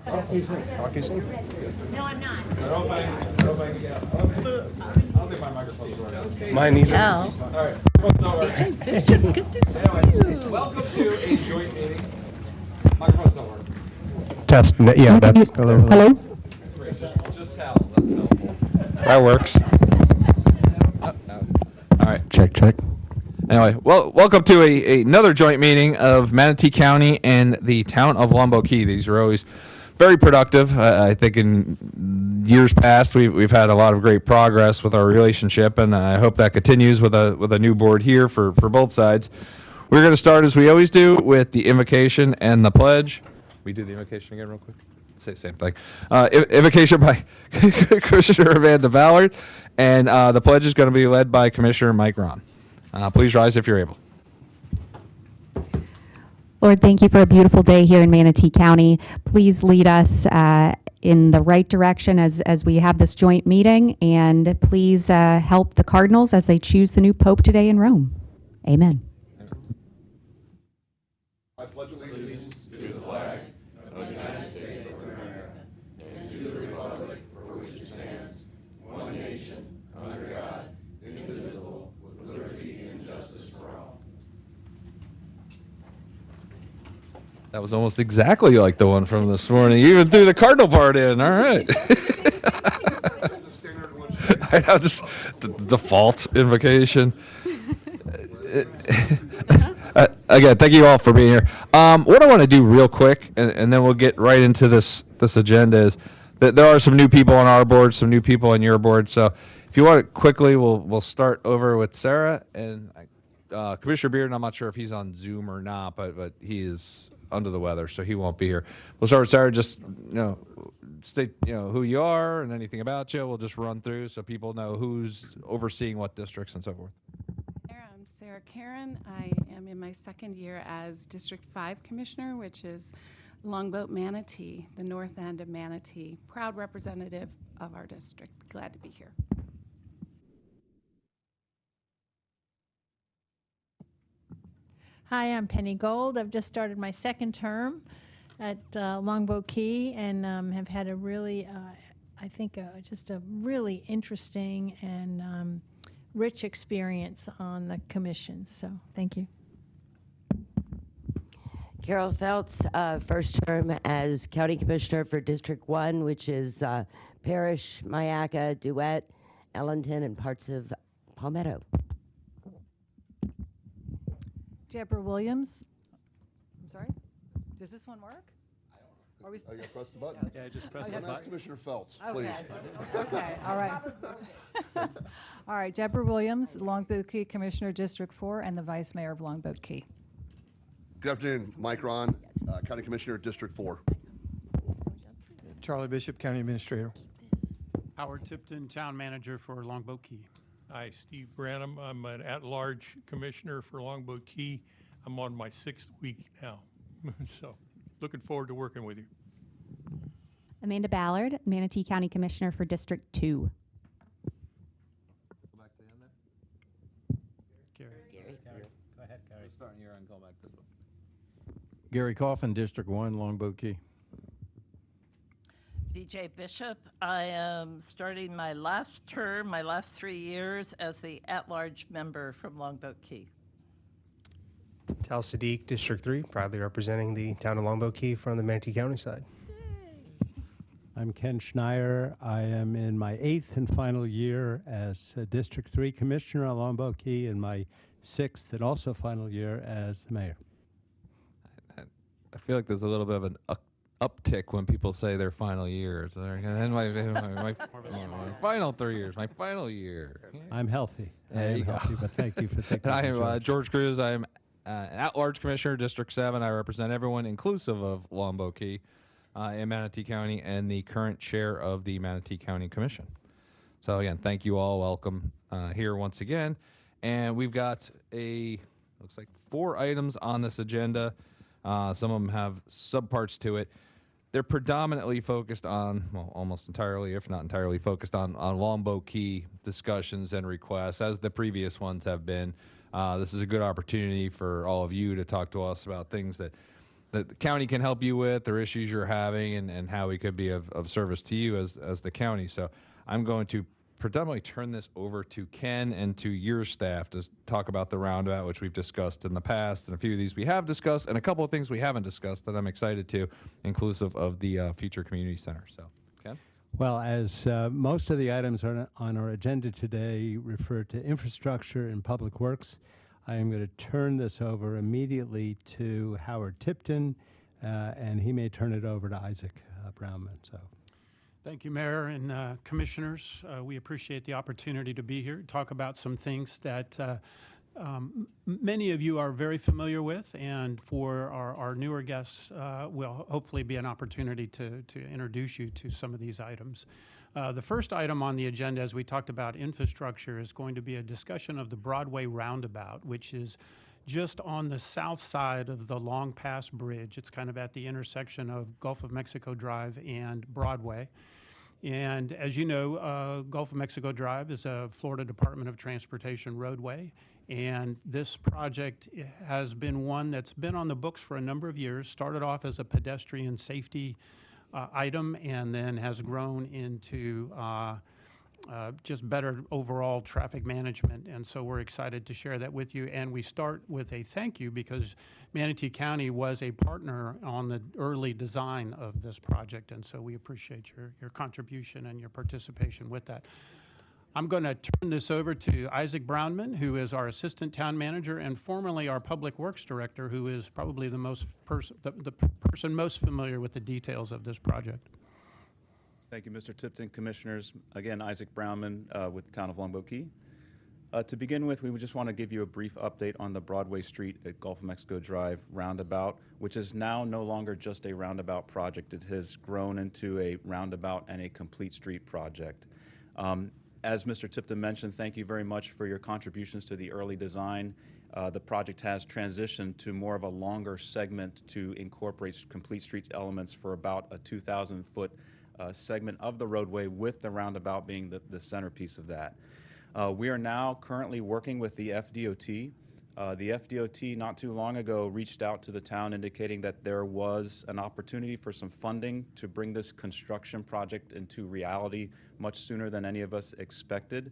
Talk to you soon. No, I'm not. I don't think my microphone's working. Mine neither. Tell. All right. Good to see you. Welcome to a joint meeting. Microphone's not working. Test. Yeah, that's hello. Great. Just tell. That's helpful. That works. All right. Check. Anyway, well, welcome to another joint meeting of Manatee County and the town of Longboat Key. These are always very productive. I think in years past we've had a lot of great progress with our relationship, and I hope that continues with a new board here for both sides. We're going to start, as we always do, with the invocation and the pledge. We do the invocation again real quick? Say the same thing. Invocation by Commissioner Amanda Ballard, and the pledge is going to be led by Commissioner Mike Ron. Please rise if you're able. Lord, thank you for a beautiful day here in Manatee County. Please lead us in the right direction as we have this joint meeting, and please help the Cardinals as they choose the new Pope today in Rome. Amen. I pledge allegiance to the flag of the United States of America and to the republic for which it stands, one nation, under God, indivisible, with liberty and justice for all. That was almost exactly like the one from this morning. You even threw the Cardinal part in. All right. I know, just the default invocation. Again, thank you all for being here. What I want to do real quick, and then we'll get right into this agenda, is that there are some new people on our board, some new people on your board. So if you want it quickly, we'll start over with Sarah and Commissioner Beard. I'm not sure if he's on Zoom or not, but he is under the weather, so he won't be here. We'll start with Sarah. Just state who you are and anything about you. We'll just run through so people know who's overseeing what districts and so forth. I'm Sarah Karen. I am in my second year as District 5 Commissioner, which is Longboat Manatee, the north end of Manatee. Proud representative of our district. Glad to be here. Hi, I'm Penny Gold. I've just started my second term at Longboat Key and have had a really, I think, just a really interesting and rich experience on the commission. So thank you. Carol Feltz, first term as County Commissioner for District 1, which is Parrish, Myakka, Duet, Ellington, and parts of Palmetto. Deborah Williams. I'm sorry? Does this one work? I got to press the button. Yeah, just press I'm ask Commissioner Feltz, please. Okay, all right. All right, Deborah Williams, Longboat Key Commissioner, District 4, and the Vice Mayor of Longboat Key. Good afternoon, Mike Ron, County Commissioner, District 4. Charlie Bishop, County Administrator. Howard Tipton, Town Manager for Longboat Key. Hi, Steve Branham. I'm an at-large commissioner for Longboat Key. I'm on my 6th week now, so looking forward to working with you. Amanda Ballard, Manatee County Commissioner for District 2. Go back to the end there. Gary. Go ahead, Gary. Starting here and going back this way. Gary Coffin, District 1, Longboat Key. DJ Bishop. I am starting my last term, my last 3 years as the at-large member from Longboat Key. Tal Sadiq, District 3, proudly representing the town of Longboat Key from the Manatee County side. I'm Ken Schneier. I am in my 8th and final year as District 3 Commissioner on Longboat Key and my 6th and also final year as the Mayor. I feel like there's a little bit of an uptick when people say their final year. So and my final 3 years, my final year. I'm healthy. There you go. But thank you for taking I the am George. George Cruz. I am an at-large commissioner, District 7. I represent everyone, inclusive of Longboat Key, in Manatee County, and the current chair of the Manatee County Commission. So again, thank you all. Welcome here once again. And we've got looks like 4 items on this agenda. Some of them have subparts to it. They're predominantly focused on, well, almost entirely, if not entirely, focused on Longboat Key discussions and requests, as the previous ones have been. This is a good opportunity for all of you to talk to us about things that the county can help you with, or issues you're having, and how we could be of service to you as the county. So I'm going to predominantly turn this over to Ken and to your staff to talk about the roundabout, which we've discussed in the past, and a few of these we have discussed, and a couple of things we haven't discussed that I'm excited to, inclusive of the future community center. So, Ken? Well, as most of the items on our agenda today refer to infrastructure and public works, I am going to turn this over immediately to Howard Tipton, and he may turn it over to Isaac Brownman. So, Thank you, Mayor and Commissioners. We appreciate the opportunity to be here to talk about some things that many of you are very familiar with, and for our newer guests will hopefully be an opportunity to introduce you to some of these items. The first item on the agenda, as we talked about infrastructure, is going to be a discussion of the Broadway roundabout, which is just on the south side of the Long Pass Bridge. It's kind of at the intersection of Gulf of Mexico Drive and Broadway. And as you know, Gulf of Mexico Drive is a Florida Department of Transportation roadway. And this project has been one that's been on the books for a number of years, started off as a pedestrian safety item, and then has grown into just better overall traffic management. And so we're excited to share that with you. And we start with a thank you because Manatee County was a partner on the early design of this project. And so we appreciate your contribution and your participation with that. I'm going to turn this over to Isaac Brownman, who is our Assistant Town Manager and formerly our Public Works Director, who is probably the person most familiar with the details of this project. Thank you, Mr. Tipton. Commissioners, again, Isaac Brownman with the Town of Longboat Key. To begin with, we would just want to give you a brief update on the Broadway Street at Gulf of Mexico Drive roundabout, which is now no longer just a roundabout project. It has grown into a roundabout and a complete street project. As Mr. Tipton mentioned, thank you very much for your contributions to the early design. The project has transitioned to more of a longer segment to incorporate complete street elements for about a 2,000-foot segment of the roadway, with the roundabout being the centerpiece of that. We are now currently working with the FDOT. The FDOT not too long ago reached out to the town indicating that there was an opportunity for some funding to bring this construction project into reality much sooner than any of us expected.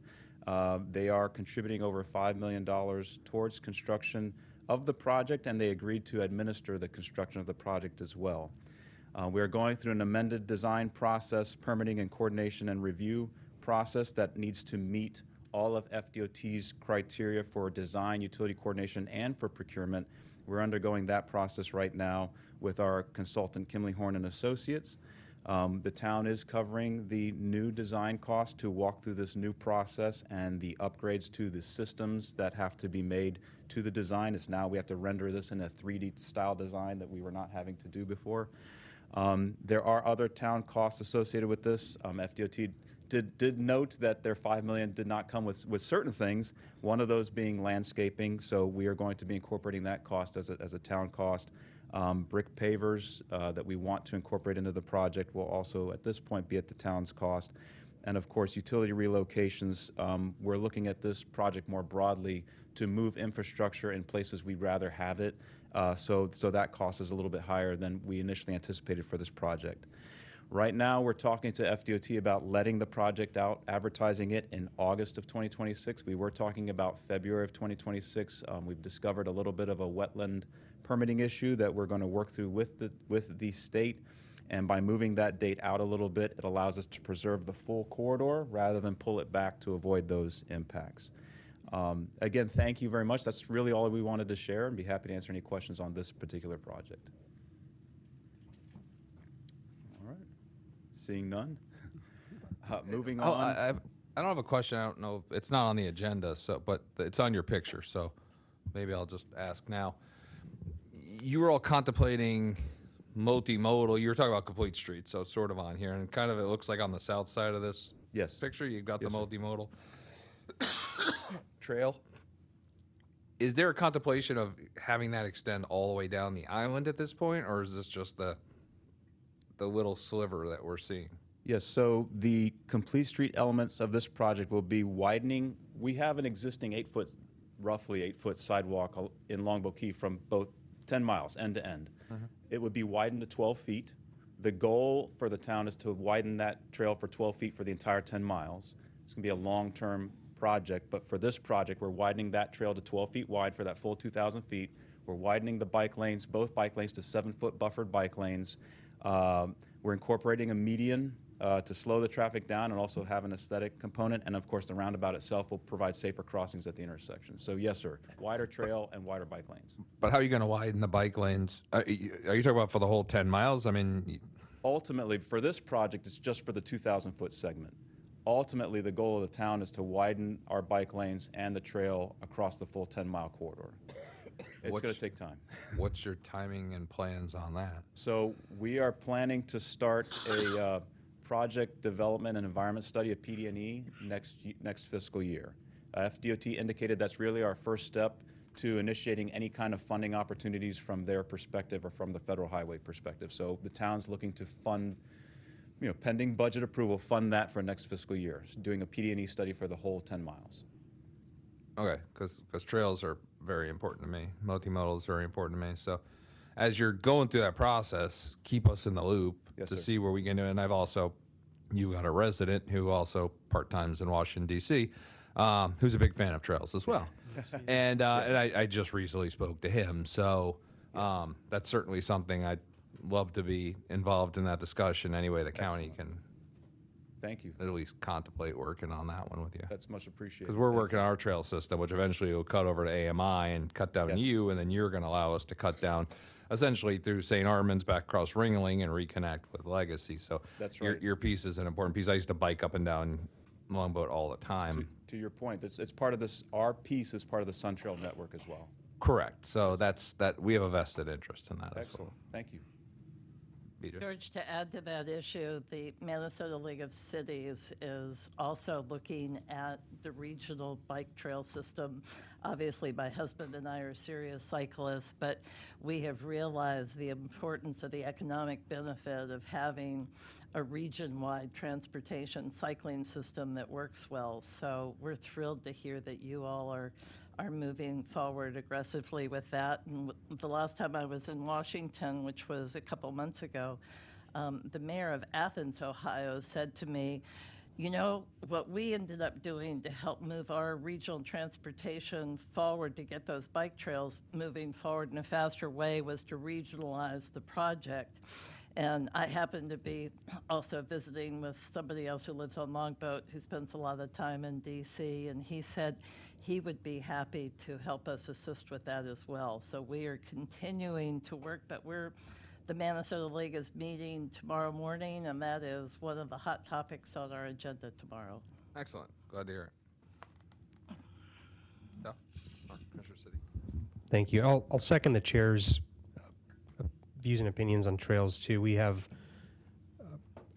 They are contributing over $5 million towards construction of the project, and they agreed to administer the construction of the project as well. We are going through an amended design process, permitting and coordination and review process that needs to meet all of FDOT's criteria for design, utility coordination, and for procurement. We're undergoing that process right now with our consultant, Kimley Horn and Associates. The town is covering the new design cost to walk through this new process, and the upgrades to the systems that have to be made to the design. Is now we have to render this in a 3D style design that we were not having to do before. There are other town costs associated with this. FDOT did note that their $5 million did not come with certain things, one of those being landscaping, so we are going to be incorporating that cost as a town cost. Brick pavers that we want to incorporate into the project will also at this point be at the town's cost. And of course, utility relocations. We're looking at this project more broadly to move infrastructure in places we'd rather have it, so that cost is a little bit higher than we initially anticipated for this project. Right now, we're talking to FDOT about letting the project out, advertising it in August of 2026. We were talking about February of 2026. We've discovered a little bit of a wetland permitting issue that we're going to work through with the state. And by moving that date out a little bit, it allows us to preserve the full corridor rather than pull it back to avoid those impacts. Again, thank you very much. That's really all we wanted to share, and be happy to answer any questions on this particular project. Seeing none. Moving on. I don't have a question. I don't know. It's not on the agenda, but it's on your picture, so maybe I'll just ask now. You were all contemplating multimodal. You were talking about complete streets, so it's sort of on here, and kind of it looks like on the south side of this picture, you've got the multimodal trail. Is there a contemplation of having that extend all the way down the island at this point, or is this just the little sliver that we're seeing? Yes, so the complete street elements of this project will be widening. We have an existing roughly 8-foot sidewalk in Longboat Key from both 10 miles, end to end. It would be widened to 12 feet. The goal for the town is to widen that trail for 12 feet for the entire 10 miles. It's going to be a long-term project, but for this project, we're widening that trail to 12 feet wide for that full 2,000 feet. We're widening the bike lanes, both bike lanes, to 7-foot buffered bike lanes. We're incorporating a median to slow the traffic down and also have an aesthetic component. And of course, the roundabout itself will provide safer crossings at the intersection. So yes, sir, wider trail and wider bike lanes. But how are you going to widen the bike lanes? Are you talking about for the whole 10 miles? I mean, Ultimately, for this project, it's just for the 2,000-foot segment. Ultimately, the goal of the town is to widen our bike lanes and the trail across the full 10-mile corridor. It's going to take time. what's your timing and plans on that? So we are planning to start a project development and environment study, a PD&E, next fiscal year. FDOT indicated that's really our first step to initiating any kind of funding opportunities from their perspective or from the federal highway perspective. So the town's looking to fund, pending budget approval, fund that for next fiscal year, doing a PD&E study for the whole 10 miles. Okay, because trails are very important to me. Multimodal is very important to me. So as you're going through that process, keep us in the loop Yes, to sir. see where we can do it. And you got a resident who also part-times in Washington, D.C., who's a big fan of trails as well. And I just recently spoke to him. So that's certainly something I'd love to be involved in that discussion any way the county can Thank you. at least contemplate working on that one with you. That's much appreciated. Because we're Thank working on our trail system, which eventually will cut over to AMI and cut down Yes. you, and then you're going to allow us to cut down essentially through St. Armand's back across Ringling and reconnect with Legacy. So That's right. your piece is an important piece. I used to bike up and down Longboat all the time. To your point, it's part of this. Our piece is part of the Sun Trail network as well. Correct. So we have a vested interest in that as Excellent. well. Thank you. BJ? George, to add to that issue, the Minnesota League of Cities is also looking at the regional bike trail system. Obviously, my husband and I are serious cyclists, but we have realized the importance of the economic benefit of having a region-wide transportation cycling system that works well. So we're thrilled to hear that you all are moving forward aggressively with that. And the last time I was in Washington, which was a couple months ago, the mayor of Athens, Ohio, said to me, what we ended up doing to help move our regional transportation forward to get those bike trails moving forward in a faster way was to regionalize the project. And I happened to be also visiting with somebody else who lives on Longboat, who spends a lot of time in D.C., and he said he would be happy to help us assist with that as well. So we are continuing to work, but the Minnesota League is meeting tomorrow morning, and that is one of the hot topics on our agenda tomorrow. Excellent. Glad to hear it. Yeah. Commissioner City. Thank you. I'll second the chair's views and opinions on trails too. We have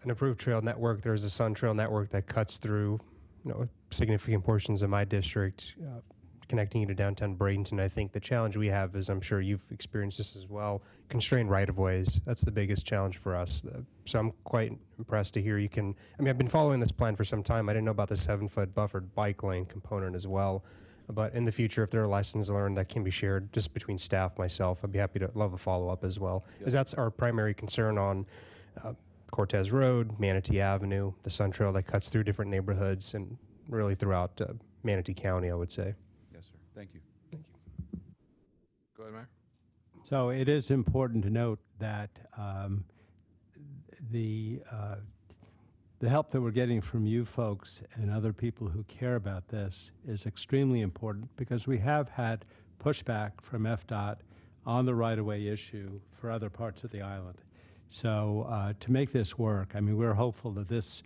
an approved trail network. There's a Sun Trail network that cuts through, significant portions of my district, connecting you to downtown Bradenton. I think the challenge we have is, I'm sure you've experienced this as well, constrained right-of-ways. That's the biggest challenge for us. So I'm quite impressed to hear I've been following this plan for some time. I didn't know about the 7-foot buffered bike lane component as well. But in the future, if there are lessons learned that can be shared just between staff, myself, I'd be happy to love a follow-up as well. Because that's our primary concern on Cortez Road, Manatee Avenue, the Sun Trail that cuts through different neighborhoods and really throughout Manatee County, I would say. Yes, sir. Thank you. Thank you. Go ahead, Mayor. So it is important to note that the help that we're getting from you folks and other people who care about this is extremely important, because we have had pushback from FDOT on the right-of-way issue for other parts of the island. So to make this work, we're hopeful that this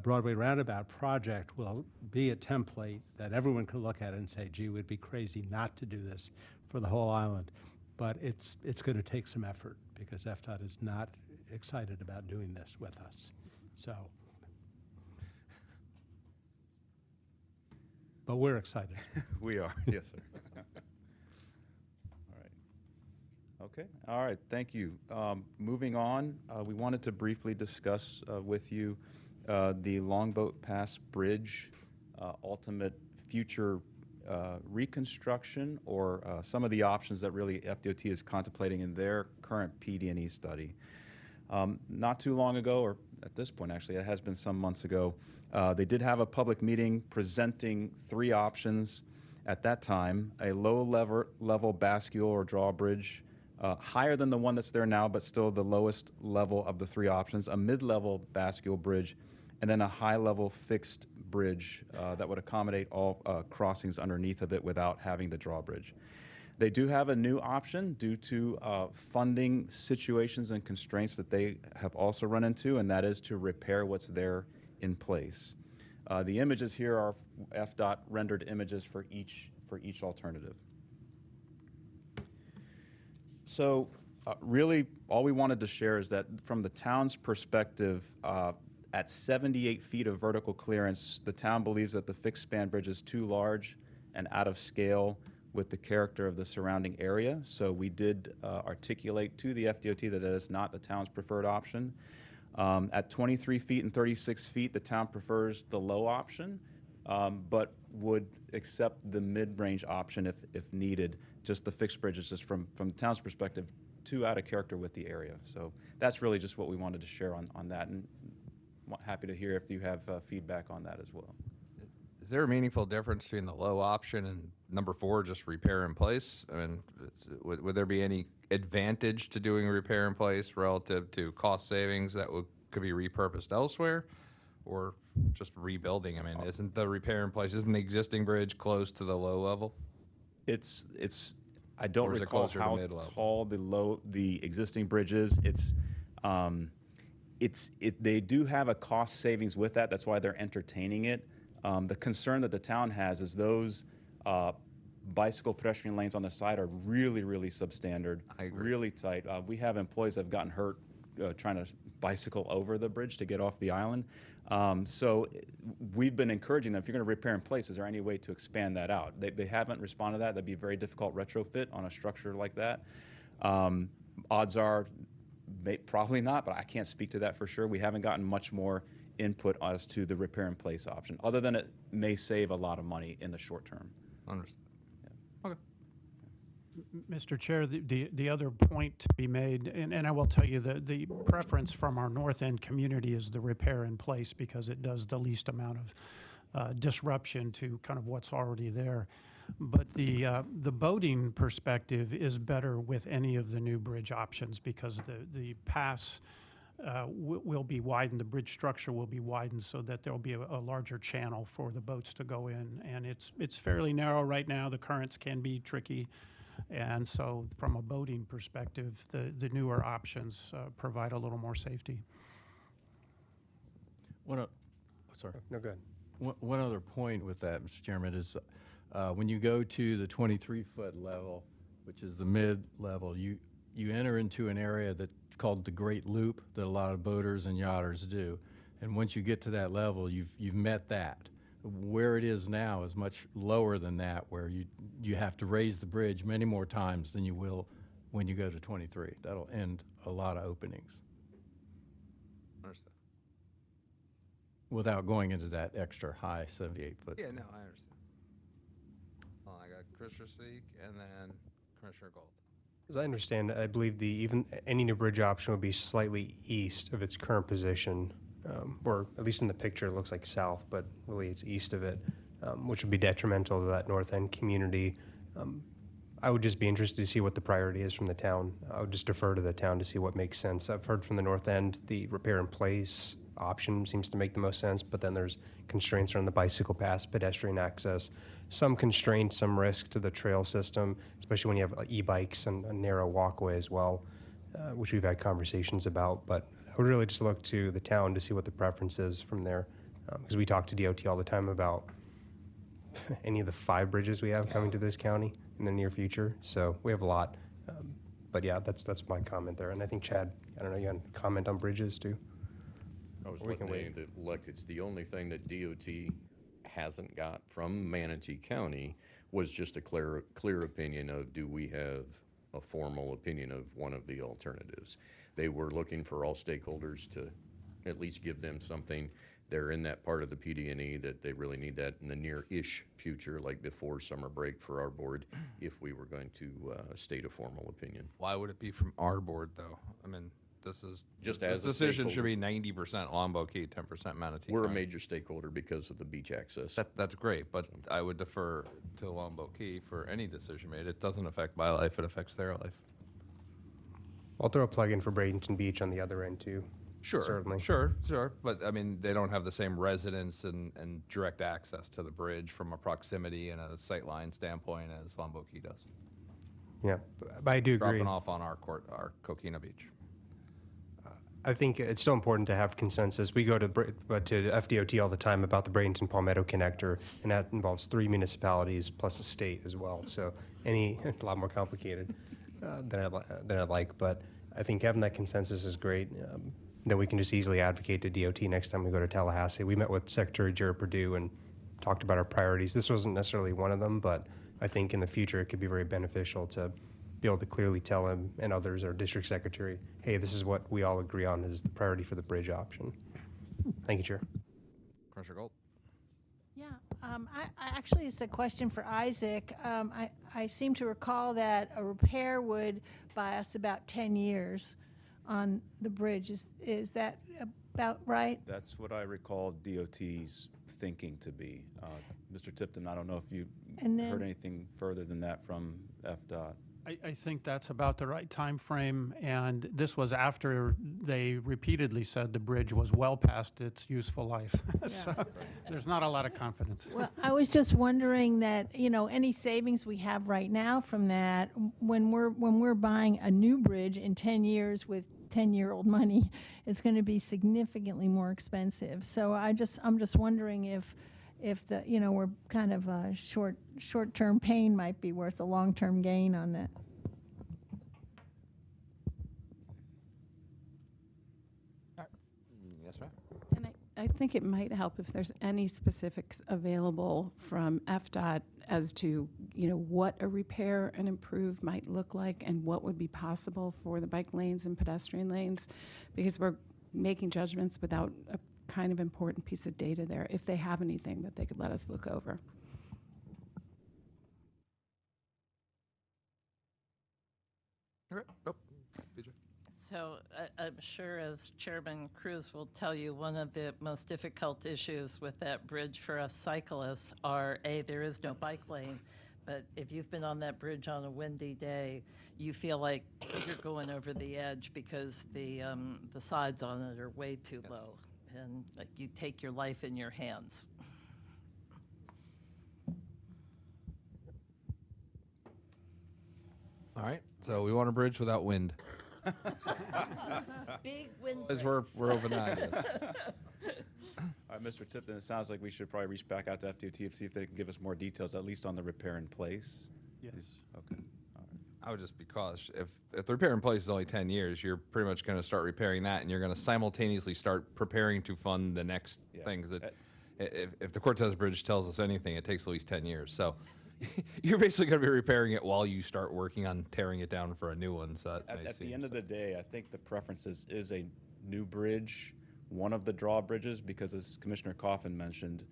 Broadway Roundabout project will be a template that everyone can look at and say, gee, we'd be crazy not to do this for the whole island. But it's going to take some effort, because FDOT is not excited about doing this with us. So, but we're excited. We are. Yes, sir. All right. Okay. All right. Thank you. Moving on, we wanted to briefly discuss with you the Longboat Pass Bridge ultimate future reconstruction or some of the options that really FDOT is contemplating in their current PD&E study. Not too long ago, or at this point actually, it has been some months ago, they did have a public meeting presenting 3 options at that time: a low-level bascule or drawbridge, higher than the one that's there now, but still the lowest level of the 3 options, a mid-level bascule bridge, and then a high-level fixed bridge that would accommodate all crossings underneath of it without having the drawbridge. They do have a new option due to funding situations and constraints that they have also run into, and that is to repair what's there in place. The images here are FDOT rendered images for each alternative. So really, all we wanted to share is that from the town's perspective, at 78 feet of vertical clearance, the town believes that the fixed span bridge is too large and out of scale with the character of the surrounding area. So we did articulate to the FDOT that it is not the town's preferred option. At 23 feet and 36 feet, the town prefers the low option, but would accept the mid-range option if needed. Just the fixed bridge is just from the town's perspective too out of character with the area. So that's really just what we wanted to share on that, and happy to hear if you have feedback on that as well. Is there a meaningful difference between the low option and number 4, just repair in place? I mean, would there be any advantage to doing repair in place relative to cost savings that could be repurposed elsewhere, or just rebuilding? I mean, isn't the repair in place, isn't the existing bridge close to the low level? I don't Or is it recall closer to how mid-level? tall the existing bridge is. They do have a cost savings with that. That's why they're entertaining it. The concern that the town has is those bicycle pedestrian lanes on the side are really, really substandard, really tight. We have employees that have gotten hurt trying to bicycle over the bridge to get off the island. So we've been encouraging them, if you're going to repair in place, is there any way to expand that out? They haven't responded to that. That'd be a very difficult retrofit on a structure like that. Odds are probably not, but I can't speak to that for sure. We haven't gotten much more input as to the repair in place option, other than it may save a lot of money in the short term. Understood. Okay. Mr. Chair, the other point to be made, and I will tell you that the preference from our north end community is the repair in place because it does the least amount of disruption to kind of what's already there. But the boating perspective is better with any of the new bridge options because the pass will be widened, the bridge structure will be widened so that there'll be a larger channel for the boats to go in. And it's fairly narrow right now. The currents can be tricky. And so from a boating perspective, the newer options provide a little more safety. Sorry. No, go ahead. One other point with that, Mr. Chairman, is when you go to the 23-foot level, which is the mid-level, you enter into an area that's called the Great Loop that a lot of boaters and yachters do. And once you get to that level, you've met that. Where it is now is much lower than that, where you have to raise the bridge many more times than you will when you go to 23. That'll end a lot of openings Understood. without going into that extra high 78-foot. Yeah, no, I understand. Well, I got Commissioner Seek and then Commissioner Gold. As I understand, I believe even any new bridge option would be slightly east of its current position, or at least in the picture it looks like south, but really it's east of it, which would be detrimental to that north end community. I would just be interested to see what the priority is from the town. I would just defer to the town to see what makes sense. I've heard from the north end the repair in place option seems to make the most sense, but then there's constraints around the bicycle path, pedestrian access, some constraints, some risk to the trail system, especially when you have e-bikes and a narrow walkway as well, which we've had conversations about. But I would really just look to the town to see what the preference is from there, because we talk to DOT all the time about any of the 5 bridges we have coming to this county in the near future. So we have a lot. But yeah, that's my comment there. And I think Chad, I don't know, you had a comment on bridges too? I was looking at it, look, it's the only thing that DOT hasn't got from Manatee County was just a clear opinion of, do we have a formal opinion of one of the alternatives? They were looking for all stakeholders to at least give them something they're in that part of the PD&E that they really need that in the near-ish future, like before summer break for our board, if we were going to state a formal opinion. Why would it be from our board, though? I mean, this as a decision should stakeholder. be 90% Longboat Key, 10% Manatee We're a County. major stakeholder because of the beach access. That's great, but I would defer to Longboat Key for any decision made. It doesn't affect my life, it affects their life. I'll throw a plug in for Bradenton Beach on the other end too. Sure, Certainly. Sure. But I mean, they don't have the same residence and direct access to the bridge from a proximity and a sightline standpoint as Longboat Key does. Yeah, but I do agree. Dropping off on our Coquina Beach. I think it's still important to have consensus. We go to FDOT all the time about the Bradenton Palmetto connector, and that involves 3 municipalities plus a state as well. So a lot more complicated than I like. But I think having that consensus is great. Then we can just easily advocate to DOT next time we go to Tallahassee. We met with Secretary Jared Perdue and talked about our priorities. This wasn't necessarily one of them, but I think in the future it could be very beneficial to be able to clearly tell him and others, our district secretary, hey, this is what we all agree on is the priority for the bridge option. Thank you, Chair. Commissioner Gold. Yeah, actually, it's a question for Isaac. I seem to recall that a repair would buy us about 10 years on the bridge. Is that about right? That's what I recall DOT's thinking to be. Mr. Tipton, I don't know if you heard anything further than that from FDOT. I think that's about the right time frame, and this was after they repeatedly said the bridge was well past its useful life. So there's not a lot of confidence. Well, I was just wondering that, any savings we have right now from that, when we're buying a new bridge in 10 years with 10-year-old money, it's going to be significantly more expensive. So I'm just wondering if the we're kind of a short-term pain might be worth a long-term gain on that. Yes, ma'am. And I think it might help if there's any specifics available from FDOT as to, what a repair and improve might look like and what would be possible for the bike lanes and pedestrian lanes, because we're making judgments without a kind of important piece of data there, if they have anything that they could let us look over. Okay. Oh, BJ. So I'm sure, as Chairman Cruz will tell you, one of the most difficult issues with that bridge for us cyclists are, there is no bike lane, but if you've been on that bridge on a windy day, you feel like you're going over the edge because the sides on it are way too low, and like you take your life in your hands. All right. So we want a bridge without wind. Big wind. As we're open to ideas. All right, Mr. Tipton, it sounds like we should probably reach back out to FDOT and see if they can give us more details, at least on the repair in place. Yes. Okay. All right. I would just be cautious. If the repair in place is only 10 years, you're pretty much going to start repairing that, and you're going to simultaneously start preparing to fund the next things. That if the Cortez Bridge tells us anything, it takes at least 10 years. So you're basically going to be repairing it while you start working on tearing it down for a new one. So At the end of the day, I think the preference is a new bridge, one of the drawbridges, because as Commissioner Coffin mentioned,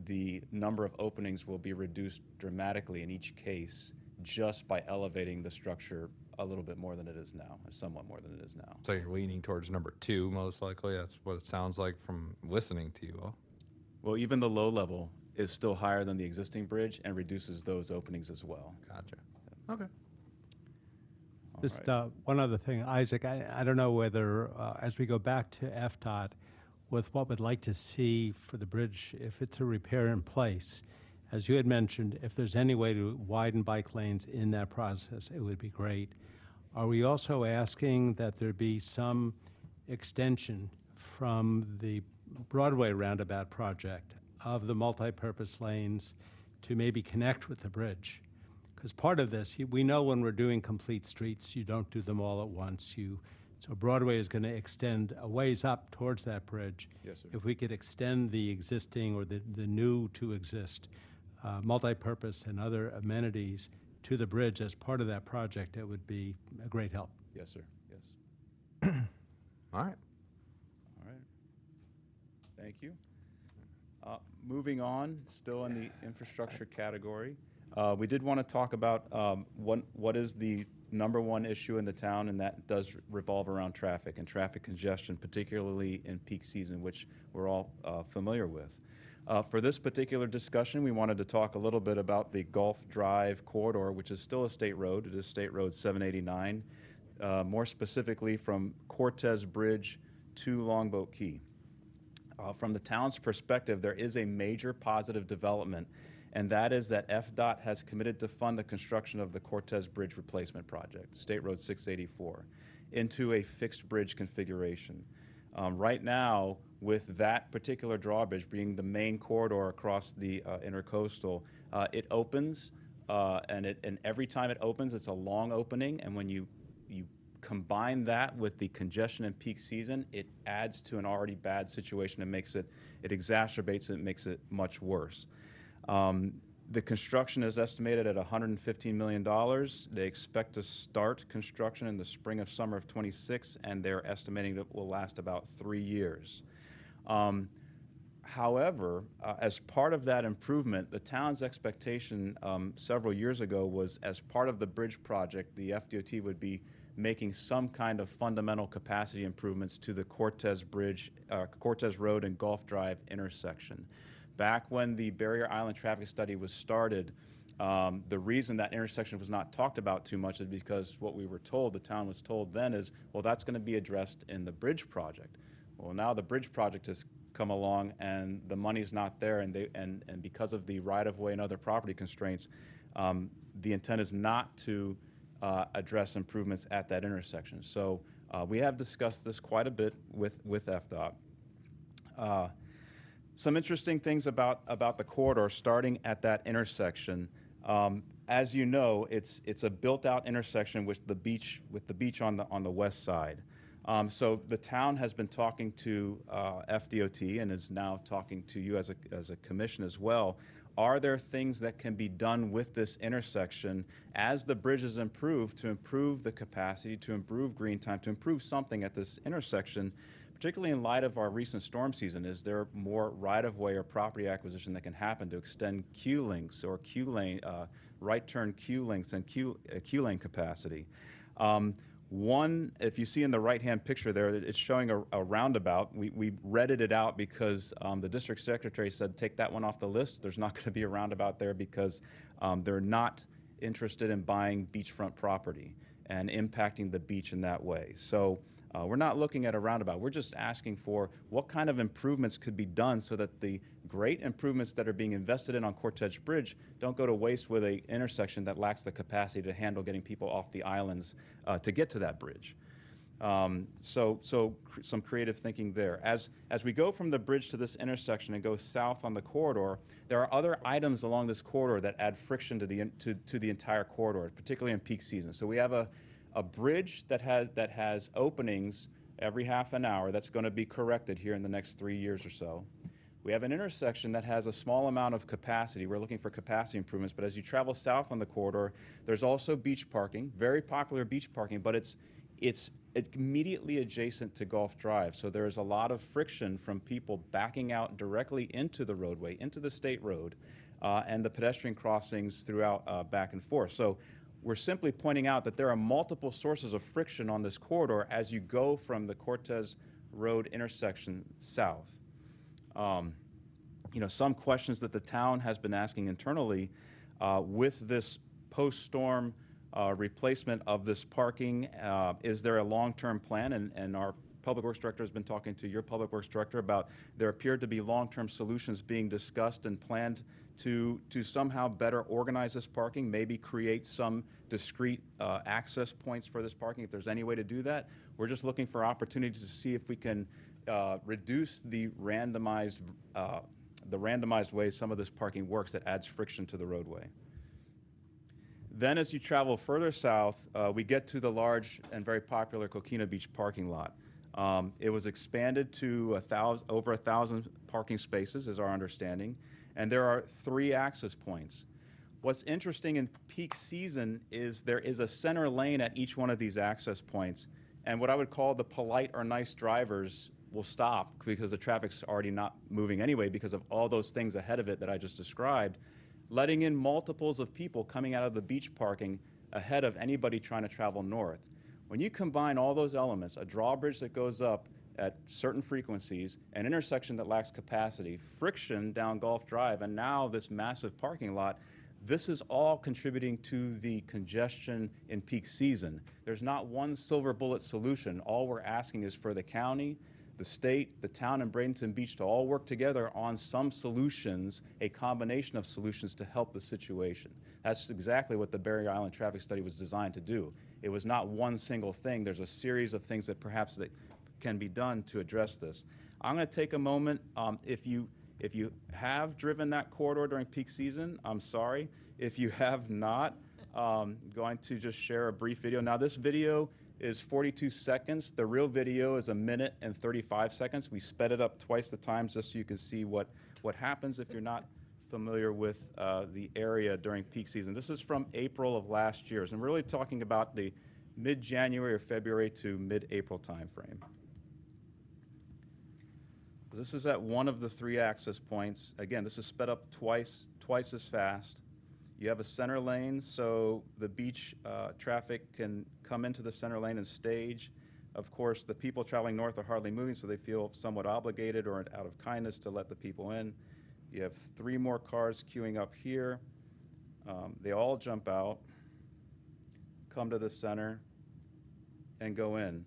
the number of openings will be reduced dramatically in each case just by elevating the structure a little bit more than it is now, or somewhat more than it is now. So you're leaning towards number 2, most likely. That's what it sounds like from listening to you all. Well, even the low level is still higher than the existing bridge and reduces those openings as well. Gotcha. Okay. Just one other thing, Isaac, I don't know whether, as we go back to FDOT, with what we'd like to see for the bridge, if it's a repair in place, as you had mentioned, if there's any way to widen bike lanes in that process, it would be great. Are we also asking that there be some extension from the Broadway roundabout project of the multi-purpose lanes to maybe connect with the bridge? Because part of this, we know when we're doing complete streets, you don't do them all at once. So Broadway is going to extend a ways up towards that bridge. Yes, sir. If we could extend the existing or the new to exist multi-purpose and other amenities to the bridge as part of that project, it would be a great help. Yes, sir. Yes. All right. All right. Thank you. Moving on, still in the infrastructure category, we did want to talk about what is the number one issue in the town, and that does revolve around traffic and traffic congestion, particularly in peak season, which we're all familiar with. For this particular discussion, we wanted to talk a little bit about the Gulf Drive corridor, which is still a state road. It is State Road 789, more specifically from Cortez Bridge to Longboat Key. From the town's perspective, there is a major positive development, and that is that FDOT has committed to fund the construction of the Cortez Bridge Replacement Project, State Road 684, into a fixed bridge configuration. Right now, with that particular drawbridge being the main corridor across the intercoastal, it opens, and every time it opens, it's a long opening, and when you combine that with the congestion in peak season, it adds to an already bad situation and it exacerbates it, makes it much worse. The construction is estimated at $115 million. They expect to start construction in the spring of summer of 26, and they're estimating that it will last about 3 years. However, as part of that improvement, the town's expectation several years ago was, as part of the bridge project, the FDOT would be making some kind of fundamental capacity improvements to the Cortez Bridge, Cortez Road and Gulf Drive intersection. Back when the Barrier Island traffic study was started, the reason that intersection was not talked about too much is because what we were told, the town was told then, is, well, that's going to be addressed in the bridge project. Well, now the bridge project has come along and the money's not there, and because of the right-of-way and other property constraints, the intent is not to address improvements at that intersection. So we have discussed this quite a bit with FDOT. Some interesting things about the corridor starting at that intersection. As you know, it's a built-out intersection with the beach on the west side. So the town has been talking to FDOT and is now talking to you as a commission as well. Are there things that can be done with this intersection as the bridge is improved to improve the capacity, to improve green time, to improve something at this intersection, particularly in light of our recent storm season? Is there more right-of-way or property acquisition that can happen to extend queue links or queue lane, right turn queue links and queue lane capacity? One, if you see in the right-hand picture there, it's showing a roundabout. We redded it out because the district secretary said, take that one off the list. There's not going to be a roundabout there because they're not interested in buying beachfront property and impacting the beach in that way. So we're not looking at a roundabout. We're just asking for what kind of improvements could be done so that the great improvements that are being invested in on Cortez Bridge don't go to waste with an intersection that lacks the capacity to handle getting people off the islands to get to that bridge. So some creative thinking there. As we go from the bridge to this intersection and go south on the corridor, there are other items along this corridor that add friction to the entire corridor, particularly in peak season. So we have a bridge that has openings every half an hour that's going to be corrected here in the next 3 years or so. We have an intersection that has a small amount of capacity. We're looking for capacity improvements, but as you travel south on the corridor, there's also beach parking, very popular beach parking, but it's immediately adjacent to Gulf Drive. So there's a lot of friction from people backing out directly into the roadway, into the state road, and the pedestrian crossings throughout back and forth. So we're simply pointing out that there are multiple sources of friction on this corridor as you go from the Cortez Road intersection south. Some questions that the town has been asking internally with this post-storm replacement of this parking, is there a long-term plan? And our Public Works Director has been talking to your Public Works Director about there appear to be long-term solutions being discussed and planned to somehow better organize this parking, maybe create some discrete access points for this parking. If there's any way to do that, we're just looking for opportunities to see if we can reduce the randomized way some of this parking works that adds friction to the roadway. Then as you travel further south, we get to the large and very popular Coquina Beach parking lot. It was expanded to over 1,000 parking spaces is our understanding, and there are 3 access points. What's interesting in peak season is there is a center lane at each one of these access points, and what I would call the polite or nice drivers will stop because the traffic's already not moving anyway because of all those things ahead of it that I just described, letting in multiples of people coming out of the beach parking ahead of anybody trying to travel north. When you combine all those elements, a drawbridge that goes up at certain frequencies, an intersection that lacks capacity, friction down Gulf Drive, and now this massive parking lot, this is all contributing to the congestion in peak season. There's not one silver bullet solution. All we're asking is for the county, the state, the town, and Bradenton Beach to all work together on some solutions, a combination of solutions to help the situation. That's exactly what the Barrier Island Traffic Study was designed to do. It was not one single thing. There's a series of things that perhaps that can be done to address this. I'm going to take a moment. If you have driven that corridor during peak season, I'm sorry. If you have not, going to just share a brief video. Now, this video is 42 seconds. The real video is 1 minute and 35 seconds. We sped it up twice the time just so you can see what happens if you're not familiar with the area during peak season. This is from April of last year. So I'm really talking about the mid-January or February to mid-April timeframe. This is at one of the 3 access points. Again, this is sped up twice as fast. You have a center lane, so the beach traffic can come into the center lane and stage. Of course, the people traveling north are hardly moving, so they feel somewhat obligated or out of kindness to let the people in. You have 3 more cars queuing up here. They all jump out, come to the center, and go in.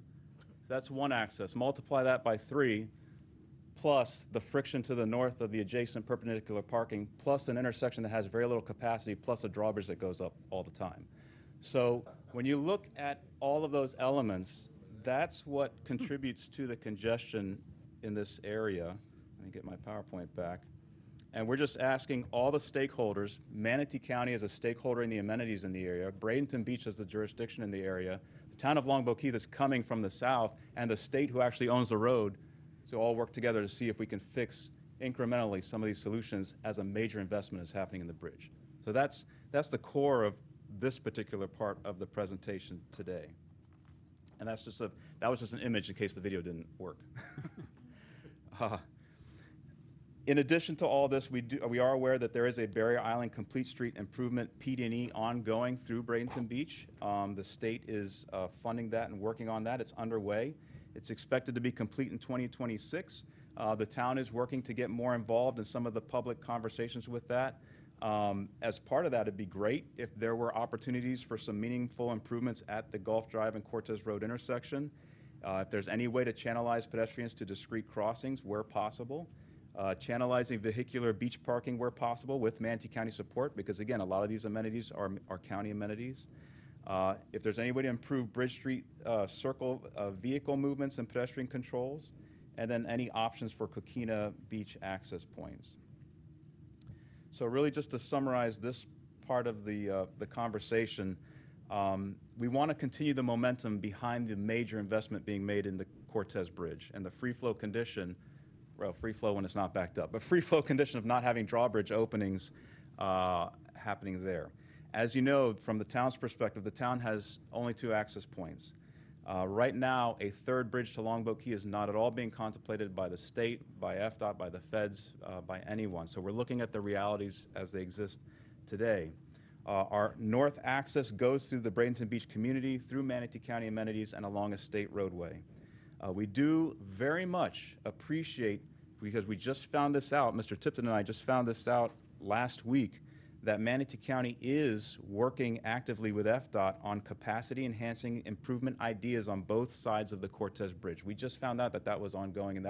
So that's one access. Multiply that by 3. Plus the friction to the north of the adjacent perpendicular parking, plus an intersection that has very little capacity, plus a drawbridge that goes up all the time. So when you look at all of those elements, that's what contributes to the congestion in this area. Let me get my PowerPoint back. And we're just asking all the stakeholders, Manatee County as a stakeholder in the amenities in the area, Bradenton Beach as the jurisdiction in the area, the town of Longboat Key that's coming from the south, and the state who actually owns the road, to all work together to see if we can fix incrementally some of these solutions as a major investment is happening in the bridge. So that's the core of this particular part of the presentation today. And that was just an image in case the video didn't work. In addition to all this, we are aware that there is a Barrier Island Complete Street Improvement PD&E ongoing through Bradenton Beach. The state is funding that and working on that. It's underway. It's expected to be complete in 2026. The town is working to get more involved in some of the public conversations with that. As part of that, it'd be great if there were opportunities for some meaningful improvements at the Gulf Drive and Cortez Road intersection. If there's any way to channelize pedestrians to discrete crossings where possible. Channelizing vehicular beach parking where possible with Manatee County support, because again, a lot of these amenities are county amenities. If there's any way to improve Bridge Street circle vehicle movements and pedestrian controls, and then any options for Coquina Beach access points. So really just to summarize this part of the conversation, we want to continue the momentum behind the major investment being made in the Cortez Bridge and the free flow condition, well, free flow when it's not backed up, but free flow condition of not having drawbridge openings happening there. As you know, from the town's perspective, the town has only 2 access points. Right now, a 3rd bridge to Longboat Key is not at all being contemplated by the state, by FDOT, by the feds, by anyone. So we're looking at the realities as they exist today. Our north access goes through the Bradenton Beach community, through Manatee County amenities, and along a state roadway. We do very much appreciate, because we just found this out, Mr. Tipton and I just found this out last week, that Manatee County is working actively with FDOT on capacity enhancing improvement ideas on both sides of the Cortez Bridge. We just found out that that was ongoing, and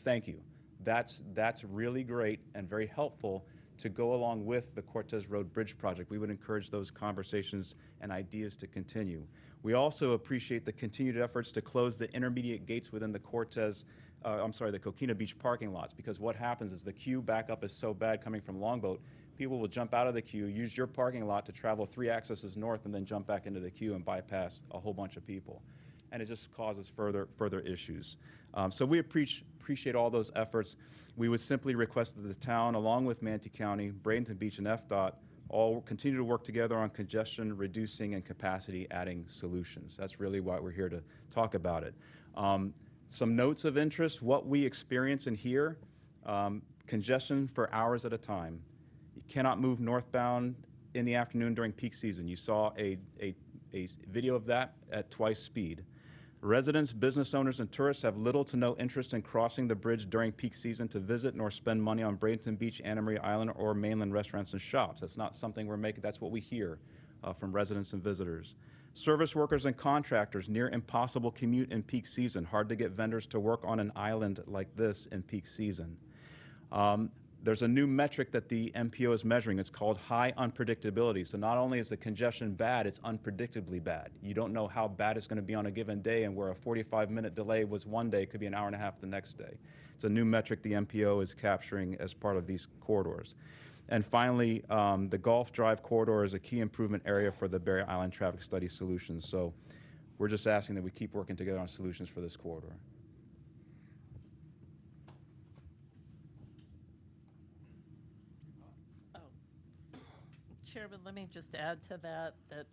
thank you. That's really great and very helpful to go along with the Cortez Road Bridge project. We would encourage those conversations and ideas to continue. We also appreciate the continued efforts to close the intermediate gates within the the Coquina Beach parking lots, because what happens is the queue backup is so bad coming from Longboat, people will jump out of the queue, use your parking lot to travel 3 accesses north, and then jump back into the queue and bypass a whole bunch of people. And it just causes further issues. So we appreciate all those efforts. We would simply request that the town, along with Manatee County, Bradenton Beach, and FDOT, all continue to work together on congestion reducing and capacity adding solutions. That's really why we're here to talk about it. Some notes of interest, what we experience and hear, congestion for hours at a time. You cannot move northbound in the afternoon during peak season. You saw a video of that at twice speed. Residents, business owners, and tourists have little to no interest in crossing the bridge during peak season to visit nor spend money on Bradenton Beach, Anna Maria Island, or mainland restaurants and shops. That's not something we're making, that's what we hear from residents and visitors. Service workers and contractors, near impossible commute in peak season. Hard to get vendors to work on an island like this in peak season. There's a new metric that the MPO is measuring. It's called high unpredictability. So not only is the congestion bad, it's unpredictably bad. You don't know how bad it's going to be on a given day, and where a 45-minute delay was one day, it could be an hour and a half the next day. It's a new metric the MPO is capturing as part of these corridors. And finally, the Gulf Drive corridor is a key improvement area for the Barrier Island Traffic Study Solutions. So we're just asking that we keep working together on solutions for this corridor. Chairman, let me just add to that, that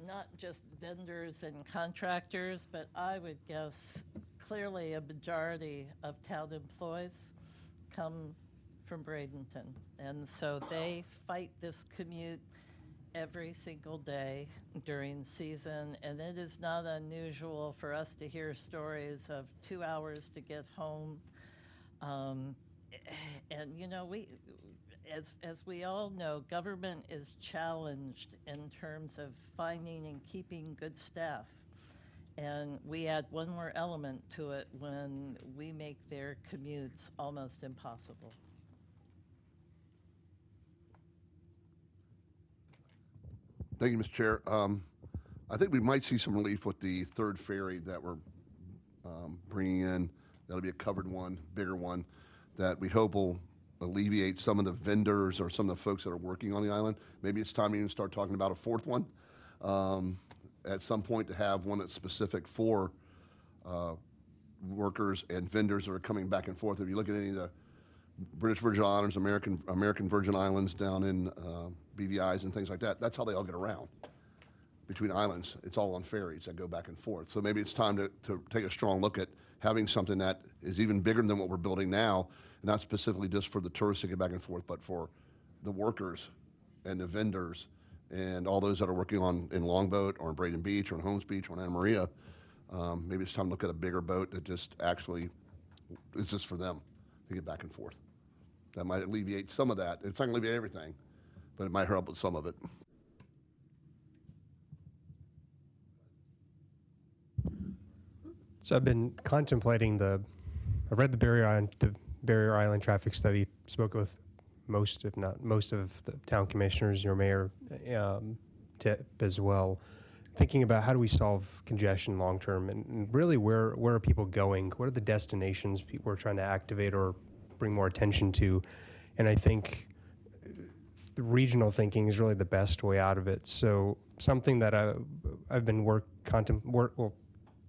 not just vendors and contractors, but I would guess clearly a majority of town employees come from Bradenton. And so they fight this commute every single day during season, and it is not unusual for us to hear stories of 2 hours to get home. And you know, as we all know, government is challenged in terms of finding and keeping good staff. And we add one more element to it when we make their commutes almost impossible. Thank you, Mr. Chair. I think we might see some relief with the third ferry that we're bringing in. That'll be a covered one, bigger one, that we hope will alleviate some of the vendors or some of the folks that are working on the island. Maybe it's time to even start talking about a fourth one at some point, to have one that's specific for workers and vendors that are coming back and forth. If you look at any of the British Virgin Islands, American Virgin Islands down in BVIs and things like that, that's how they all get around between islands. It's all on ferries that go back and forth. So maybe it's time to take a strong look at having something that is even bigger than what we're building now, not specifically just for the tourists to get back and forth, but for the workers and the vendors and all those that are working on in Longboat or in Braden Beach or in Holmes Beach or in Anna Maria. Maybe it's time to look at a bigger boat that just actually is just for them to get back and forth. That might alleviate some of that. It's not going to alleviate everything, but it might help with some of it. So I've been contemplating I've read the Barrier Island traffic study, spoke with most, if not most, of the town commissioners, your mayor, Tip as well, thinking about how do we solve congestion long term, and really where are people going? What are the destinations people are trying to activate or bring more attention to? And I think the regional thinking is really the best way out of it. So something that I've been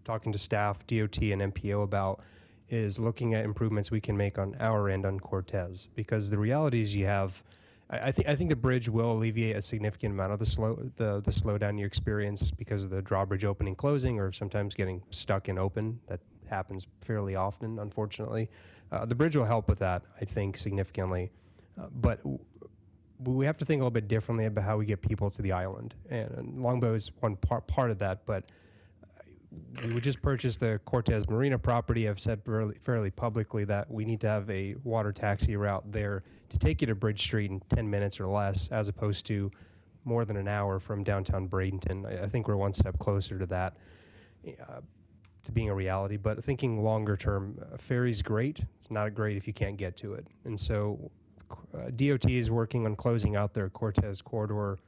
talking to staff, DOT, and MPO about is looking at improvements we can make on our end on Cortez, because the reality is you have, I think the bridge will alleviate a significant amount of the slowdown you experience because of the drawbridge opening, closing, or sometimes getting stuck in open. That happens fairly often, unfortunately. The bridge will help with that, I think, significantly. But we have to think a little bit differently about how we get people to the island. And Longboat is one part of that, but we would just purchase the Cortez Marina property. I've said fairly publicly that we need to have a water taxi route there to take you to Bridge Street in 10 minutes or less, as opposed to more than an hour from downtown Bradenton. I think we're one step closer to that, to being a reality. But thinking longer term, ferry's great. It's not great if you can't get to it. And so DOT is working on closing out their Cortez corridor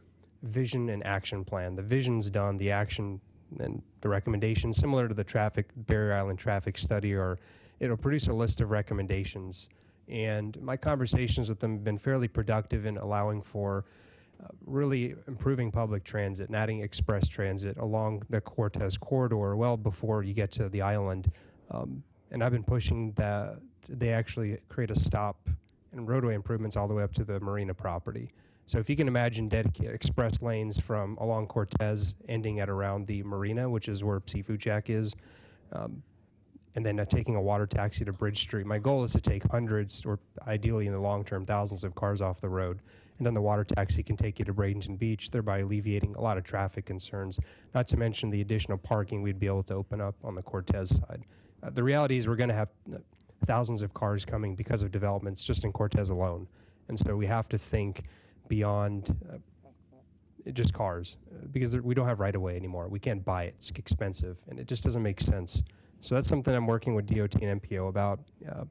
vision and action plan. The vision's done, the action and the recommendations, similar to the Barrier Island traffic study, it'll produce a list of recommendations. And my conversations with them have been fairly productive in allowing for really improving public transit and adding express transit along the Cortez corridor well before you get to the island. And I've been pushing that they actually create a stop and roadway improvements all the way up to the marina property. So if you can imagine dedicated express lanes from along Cortez ending at around the marina, which is where Seafood Shack is, and then taking a water taxi to Bridge Street. My goal is to take hundreds, or ideally in the long term, thousands of cars off the road. And then the water taxi can take you to Bradenton Beach, thereby alleviating a lot of traffic concerns, not to mention the additional parking we'd be able to open up on the Cortez side. The reality is we're going to have thousands of cars coming because of developments just in Cortez alone. And so we have to think beyond just cars, because we don't have right-of-way anymore. We can't buy it. It's expensive, and it just doesn't make sense. So that's something I'm working with DOT and MPO about.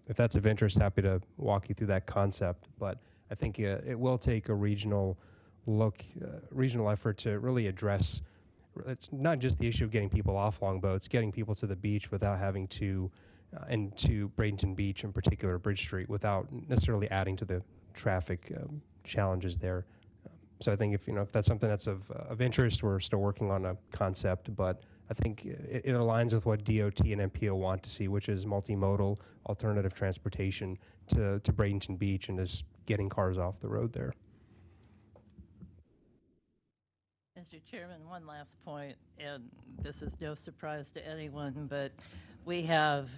If that's of interest, happy to walk you through that concept. But I think it will take a regional look, regional effort to really address. It's not just the issue of getting people off longboats, getting people to the beach without having to, and to Bradenton Beach in particular, Bridge Street, without necessarily adding to the traffic challenges there. So I think if that's something that's of interest, we're still working on a concept, but I think it aligns with what DOT and MPO want to see, which is multimodal alternative transportation to Bradenton Beach and just getting cars off the road there. Mr. Chairman, one last point, and this is no surprise to anyone, but we have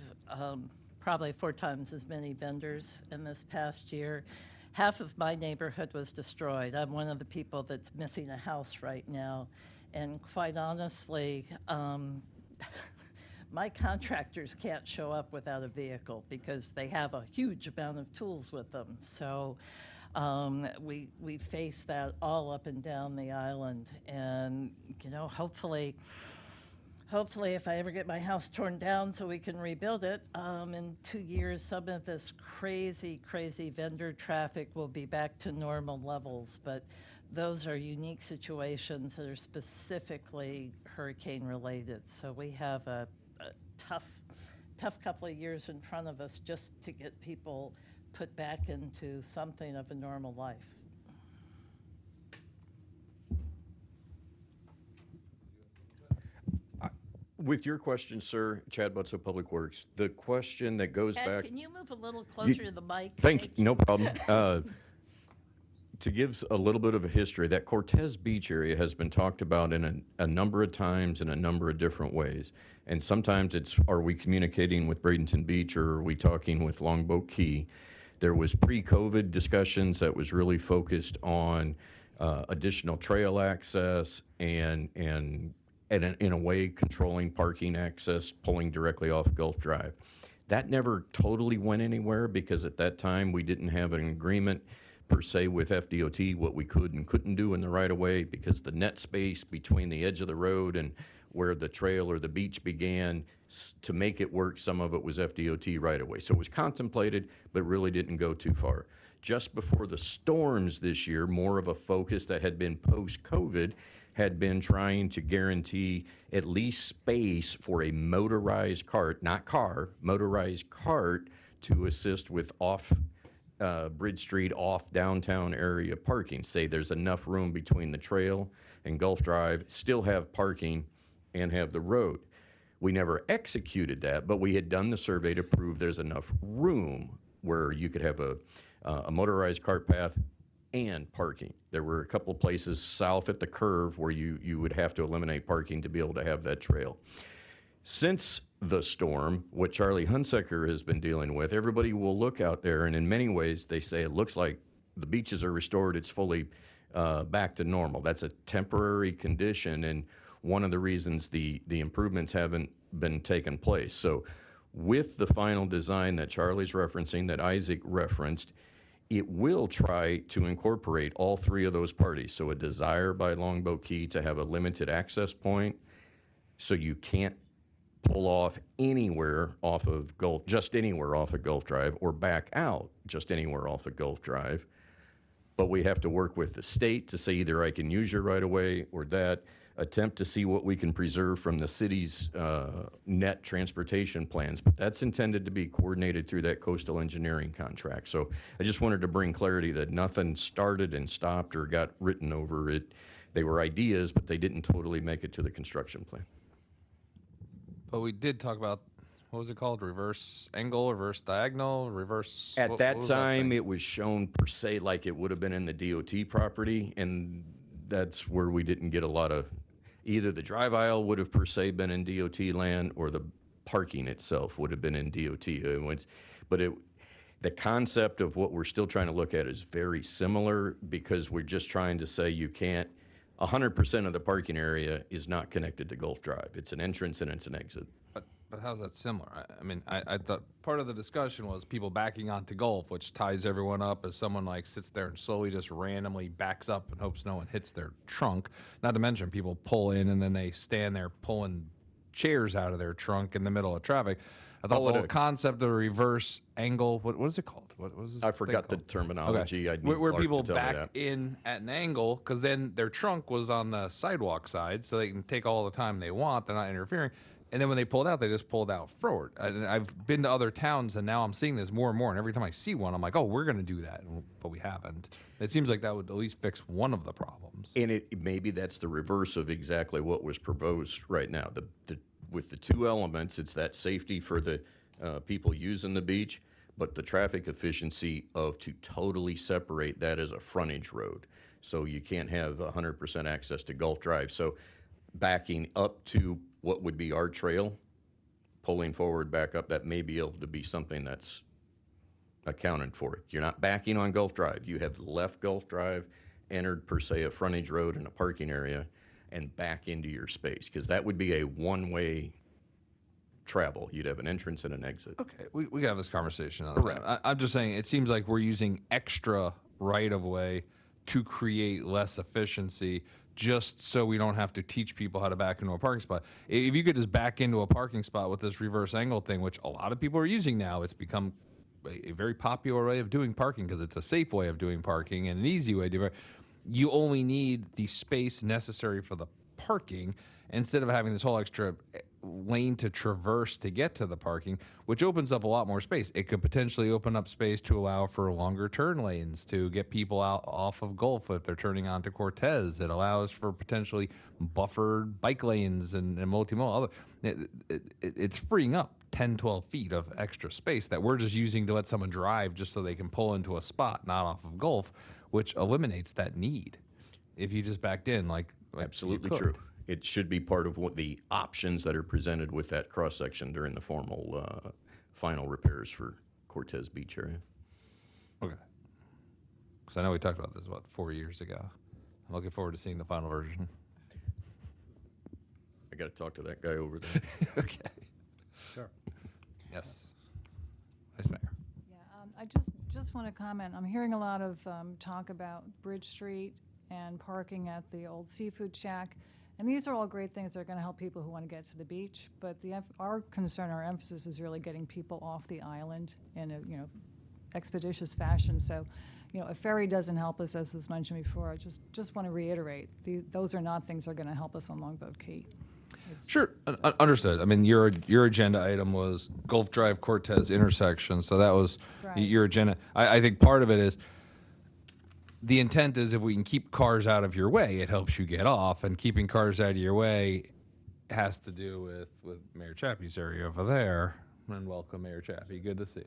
probably 4 times as many vendors in this past year. Half of my neighborhood was destroyed. I'm one of the people that's missing a house right now. And quite honestly, my contractors can't show up without a vehicle because they have a huge amount of tools with them. So we face that all up and down the island. And, hopefully if I ever get my house torn down so we can rebuild it, in 2 years, some of this crazy vendor traffic will be back to normal levels. But those are unique situations that are specifically hurricane related. So we have a tough couple of years in front of us just to get people put back into something of a normal life. With your question, sir, Chad Butts of Public Works, the question that goes Ed, back. can you move a little closer to the mic? Thank you. No problem. To give a little bit of a history, that Cortez Beach area has been talked about in a number of times in a number of different ways. And sometimes it's, are we communicating with Bradenton Beach or are we talking with Longboat Key? There was pre-COVID discussions that was really focused on additional trail access and in a way controlling parking access, pulling directly off Gulf Drive. That never totally went anywhere because at that time we didn't have an agreement per se with FDOT what we could and couldn't do in the right of way, because the net space between the edge of the road and where the trail or the beach began, to make it work, some of it was FDOT right of way. So it was contemplated, but really didn't go too far. Just before the storms this year, more of a focus that had been post-COVID had been trying to guarantee at least space for a motorized cart, not car, motorized cart to assist with off Bridge Street, off downtown area parking. Say there's enough room between the trail and Gulf Drive, still have parking and have the road. We never executed that, but we had done the survey to prove there's enough room where you could have a motorized cart path and parking. There were a couple of places south at the curve where you would have to eliminate parking to be able to have that trail. Since the storm, what Charlie Hunsaker has been dealing with, everybody will look out there, and in many ways they say it looks like the beaches are restored, it's fully back to normal. That's a temporary condition, and one of the reasons the improvements haven't been taken place. So with the final design that Charlie's referencing, that Isaac referenced, it will try to incorporate all 3 of those parties. So a desire by Longboat Key to have a limited access point, so you can't pull off anywhere off of Gulf, just anywhere off of Gulf Drive, or back out just anywhere off of Gulf Drive. But we have to work with the state to say either I can use your right of way or that, attempt to see what we can preserve from the city's net transportation plans. But that's intended to be coordinated through that coastal engineering contract. So I just wanted to bring clarity that nothing started and stopped or got written over it. They were ideas, but they didn't totally make it to the construction plan. But we did talk about, what was it called? Reverse angle, reverse diagonal, reverse. At that time, it it was shown per se like it would have been in the DOT property, and that's where we didn't get a lot of, either the drive aisle would have per se been in DOT land, or the parking itself would have been in DOT. The concept of what we're still trying to look at is very similar, because we're just trying to say you can't, 100% of the parking area is not connected to Gulf Drive. It's an entrance and it's an exit. But how's that similar? I mean, I thought part of the discussion was people backing onto Gulf, which ties everyone up as someone like sits there and slowly just randomly backs up and hopes no one hits their trunk. Not to mention people pull in and then they stand there pulling chairs out of their trunk in the middle of traffic. I thought the whole concept of a reverse angle, what is it called? What was this? I forgot the called? terminology. Okay. Where people backed in at an angle, because then their trunk was on the sidewalk side, so they can take all the time they want. They're not interfering. And then when they pulled out, they just pulled out forward. And I've been to other towns, and now I'm seeing this more and more. And every time I see one, I'm like, oh, we're going to do that. But we haven't. It seems like that would at least fix one of the problems. And maybe that's the reverse of exactly what was proposed right now. With the two elements, it's that safety for the people using the beach, but the traffic efficiency to totally separate that as a frontage road. So you can't have 100% access to Gulf Drive. So backing up to what would be our trail, pulling forward back up, that may be able to be something that's accounted for. You're not backing on Gulf Drive. You have left Gulf Drive, entered per se a frontage road and a parking area, and back into your space, because that would be a one-way travel. You'd have an entrance and an exit. Okay, we can have this conversation another time. I'm just saying, it seems like we're using extra right-of-way to create less efficiency, just so we don't have to teach people how to back into a parking spot. If you could just back into a parking spot with this reverse angle thing, which a lot of people are using now, it's become a very popular way of doing parking because it's a safe way of doing parking and an easy way to do it. You only need the space necessary for the parking instead of having this whole extra lane to traverse to get to the parking, which opens up a lot more space. It could potentially open up space to allow for longer turn lanes to get people out off of Gulf if they're turning onto Cortez. It allows for potentially buffered bike lanes and multimodal. It's freeing up 10, 12 feet of extra space that we're just using to let someone drive just so they can pull into a spot, not off of Gulf, which eliminates that need. If you just backed in, like Absolutely you could. true. It should be part of what the options that are presented with that cross-section during the formal final repairs for Cortez Beach area. Okay. Because I know we talked about this, 4 years ago. I'm looking forward to seeing the final version. I got to talk to that guy over there. Okay. Sure. Yes. Vice Mayor. Yeah, I just want to comment. I'm hearing a lot of talk about Bridge Street and parking at the old seafood shack. And these are all great things that are going to help people who want to get to the beach. But our concern, our emphasis is really getting people off the island in a expeditious fashion. So, a ferry doesn't help us, as was mentioned before. I just want to reiterate, those are not things that are going to help us on Longboat Key. Sure, understood. I mean, your agenda item was Gulf Drive Cortez intersection, so that was your agenda. I think part of it is the intent is if we can keep cars out of your way, it helps you get off, and keeping cars out of your way has to do with Mayor Chappie's area over there. And welcome, Mayor Chappie. Good to see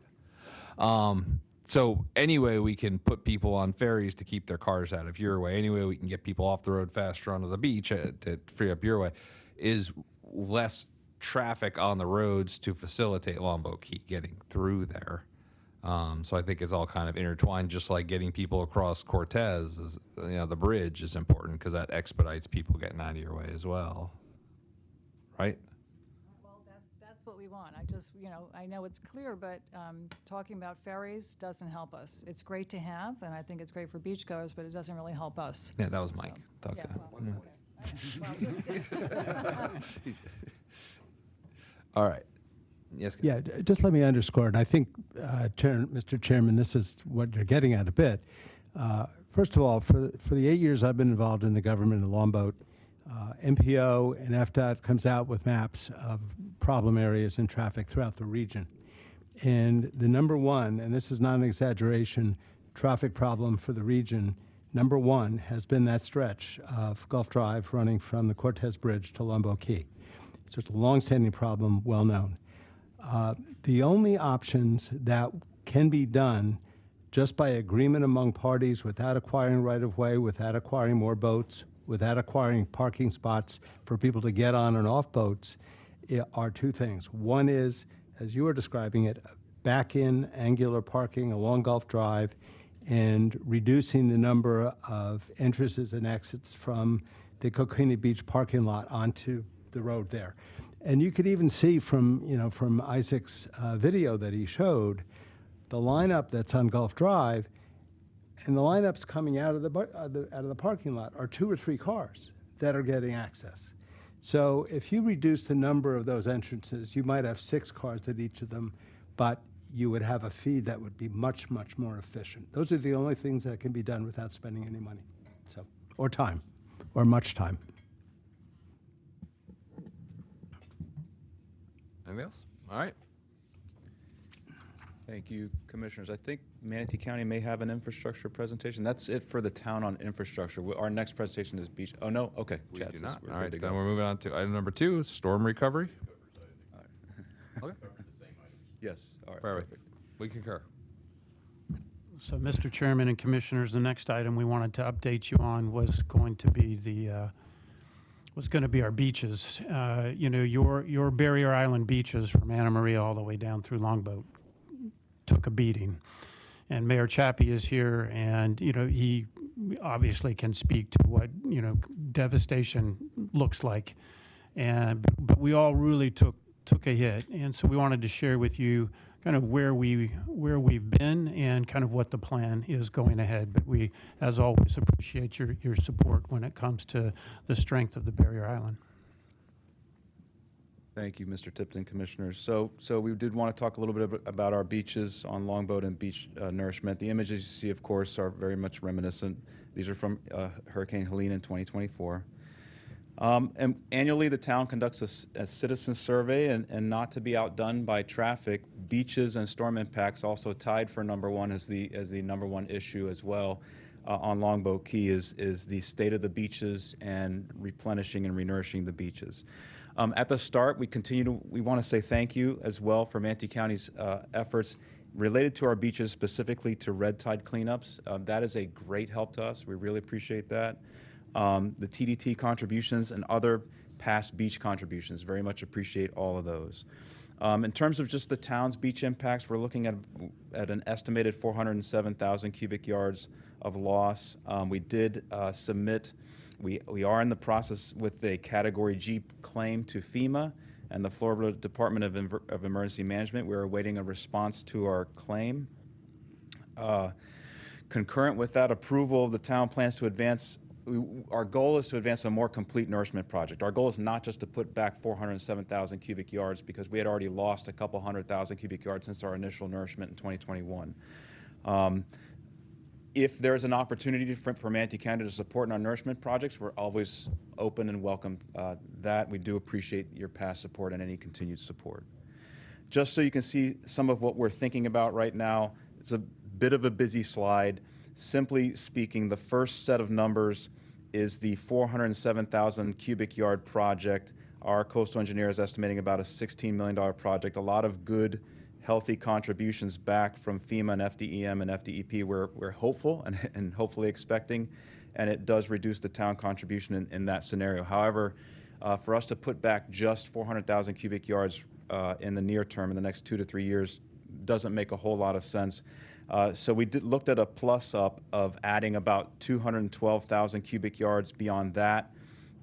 you. So anyway, we can put people on ferries to keep their cars out of your way. Anyway, we can get people off the road faster onto the beach to free up your way. Is less traffic on the roads to facilitate Longboat Key getting through there. So I think it's all kind of intertwined, just like getting people across Cortez. The bridge is important because that expedites people getting out of your way as well. Right? Well, that's what we want. I know it's clear, but talking about ferries doesn't help us. It's great to have, and I think it's great for beachgoers, but it doesn't really help us. Yeah, that was Mike. All right. Yes. Yeah, just let me underscore it. I think, Mr. Chairman, this is what you're getting at a bit. First of all, for the 8 years I've been involved in the government of Longboat, MPO and FDOT comes out with maps of problem areas in traffic throughout the region. And the number one, and this is not an exaggeration, traffic problem for the region, number one has been that stretch of Gulf Drive running from the Cortez Bridge to Longboat Key. So it's a longstanding problem, well known. The only options that can be done just by agreement among parties without acquiring right-of-way, without acquiring more boats, without acquiring parking spots for people to get on and off boats, are two things. One is, as you were describing it, back-in angular parking along Gulf Drive and reducing the number of entrances and exits from the Coconino Beach parking lot onto the road there. And you could even see from Isaac's video that he showed, the lineup that's on Gulf Drive, and the lineups coming out of the parking lot are 2 or 3 cars that are getting access. So if you reduce the number of those entrances, you might have 6 cars at each of them, but you would have a feed that would be much, much more efficient. Those are the only things that can be done without spending any money, or time, or much time. Anything else? All right. Thank you, Commissioners. I think Manatee County may have an infrastructure presentation. That's it for the town on infrastructure. Our next presentation is beach. Oh, no? Okay. We Chad do says not. we're All good right, to then go. we're moving on to item number 2, storm recovery. Okay. Yes. All right. Perfect. Perfect. We concur. So, Mr. Chairman and Commissioners, the next item we wanted to update you on was going to be our beaches. Your Barrier Island beaches from Anna Maria all the way down through Longboat took a beating. And Mayor Chappie is here, and, he obviously can speak to what, devastation looks like. But we all really took a hit. And so we wanted to share with you kind of where we've been and kind of what the plan is going ahead. But we, as always, appreciate your support when it comes to the strength of the Barrier Island. Thank you, Mr. Tipton, Commissioners. So we did want to talk a little bit about our beaches on Longboat and beach nourishment. The images you see, of course, are very much reminiscent. These are from Hurricane Helene in 2024. And annually, the town conducts a citizen survey, and not to be outdone by traffic, beaches and storm impacts also tied for number one as the number one issue as well on Longboat Key is the state of the beaches and replenishing and renourishing the beaches. At the start, we want to say thank you as well for Manatee County's efforts related to our beaches, specifically to red tide cleanups. That is a great help to us. We really appreciate that. The TDT contributions and other past beach contributions, very much appreciate all of those. In terms of just the town's beach impacts, we're looking at an estimated 407,000 cubic yards of loss. We did submit, we are in the process with a Category G claim to FEMA and the Florida Department of Emergency Management. We're awaiting a response to our claim. Concurrent with that approval, the town plans to advance. Our goal is to advance a more complete nourishment project. Our goal is not just to put back 407,000 cubic yards because we had already lost a couple 100,000 cubic yards since our initial nourishment in 2021. If there's an opportunity for Manatee County to support in our nourishment projects, we're always open and welcome that. We do appreciate your past support and any continued support. Just so you can see some of what we're thinking about right now, it's a bit of a busy slide. Simply speaking, the first set of numbers is the 407,000 cubic yard project. Our coastal engineer is estimating about a $16 million project. A lot of good, healthy contributions back from FEMA and FDEM and FDEP. We're hopeful and hopefully expecting, and it does reduce the town contribution in that scenario. However, for us to put back just 400,000 cubic yards in the near term, in the next 2 to 3 years, doesn't make a whole lot of sense. So we looked at a plus up of adding about 212,000 cubic yards beyond that.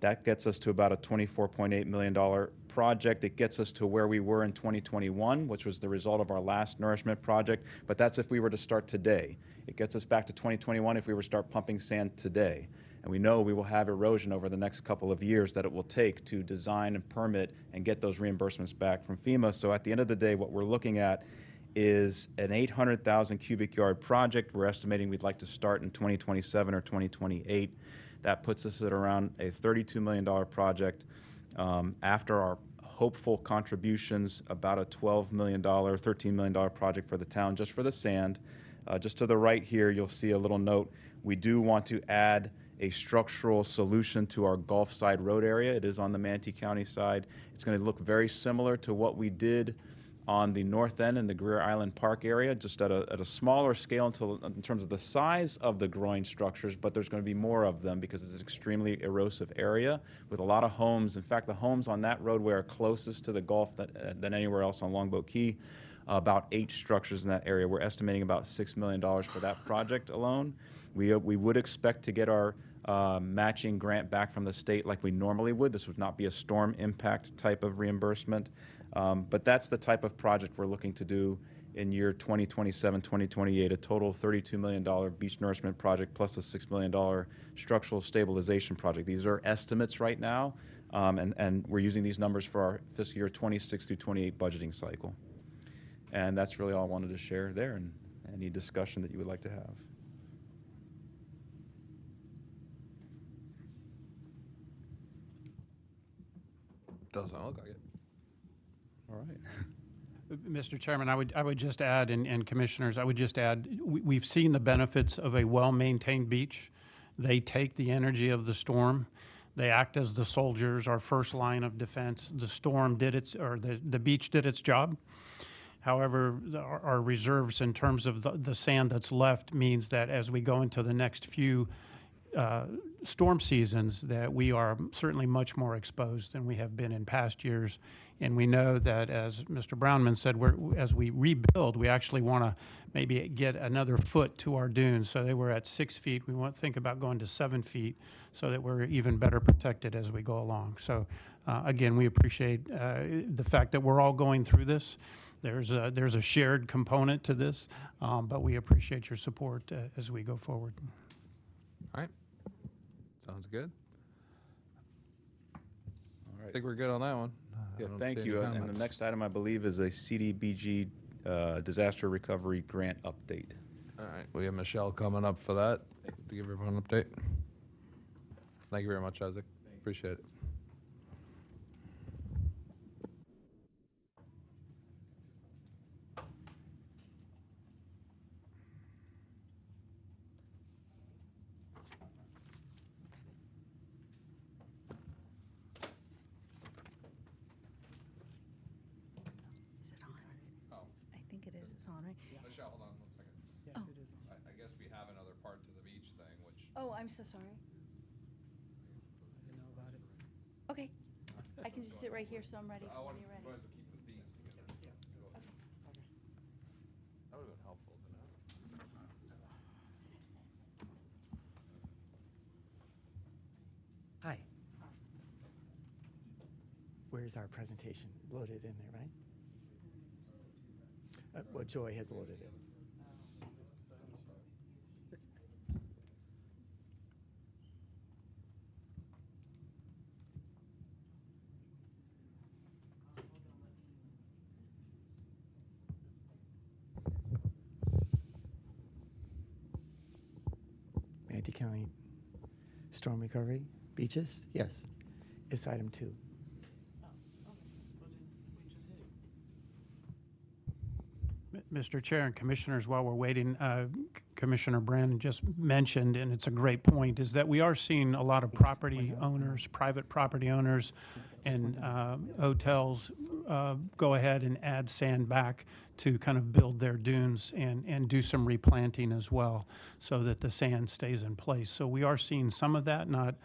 That gets us to about a $24.8 million project. It gets us to where we were in 2021, which was the result of our last nourishment project. But that's if we were to start today. It gets us back to 2021 if we were to start pumping sand today. And we know we will have erosion over the next couple of years that it will take to design and permit and get those reimbursements back from FEMA. So at the end of the day, what we're looking at is an 800,000 cubic yard project. We're estimating we'd like to start in 2027 or 2028. That puts us at around a $32 million project. After our hopeful contributions, about a $12 million, $13 million project for the town just for the sand. Just to the right here, you'll see a little note. We do want to add a structural solution to our Gulf Side Road area. It is on the Manatee County side. It's going to look very similar to what we did on the north end in the Greer Island Park area, just at a smaller scale in terms of the size of the groin structures, but there's going to be more of them because it's an extremely erosive area with a lot of homes. In fact, the homes on that roadway are closest to the Gulf than anywhere else on Longboat Key. About 8 structures in that area. We're estimating about $6 million for that project alone. We would expect to get our matching grant back from the state like we normally would. This would not be a storm impact type of reimbursement. But that's the type of project we're looking to do in year 2027, 2028, a total $32 million beach nourishment project plus a $6 million structural stabilization project. These are estimates right now, and we're using these numbers for our fiscal year 26 through 28 budgeting cycle. And that's really all I wanted to share there, and any discussion that you would like to have. Doesn't look like it. All right. Mr. Chairman, I would just add, and commissioners, I would just add, we've seen the benefits of a well-maintained beach. They take the energy of the storm. They act as the soldiers, our first line of defense. The storm did its, or the beach did its job. However, our reserves in terms of the sand that's left means that as we go into the next few storm seasons, that we are certainly much more exposed than we have been in past years. And we know that, as Mr. Brownman said, as we rebuild, we actually want to maybe get another foot to our dunes. So they were at 6 feet. We want to think about going to 7 feet so that we're even better protected as we go along. So again, we appreciate the fact that we're all going through this. There's a shared component to this, but we appreciate your support as we go forward. All right. Sounds good. All right. I think we're good on that one. Yeah, thank you. And the next item, I believe, is a CDBG disaster recovery grant update. All right. We have Michelle coming up for that to give everyone an update. Thank you very much, Isaac. Appreciate it. Michelle, hold on 1 second. Yes, it is. I guess we have another part to the beach thing, which. Oh, I'm so sorry. I didn't know about it. Okay. I can just sit right here, so I'm ready for when you're ready. Might as well keep the beams together. Okay. That would have been helpful to know. Hi. Where's our presentation? Loaded in there, right? Well, Joy has loaded it. Manatee County storm recovery beaches? Yes. It's item 2. Mr. Chair and Commissioners, while we're waiting, Commissioner Brandon just mentioned, and it's a great point, is that we are seeing a lot of property owners, private property owners, and hotels go ahead and add sand back to kind of build their dunes and do some replanting as well, so that the sand stays in place. So we are seeing some of that, not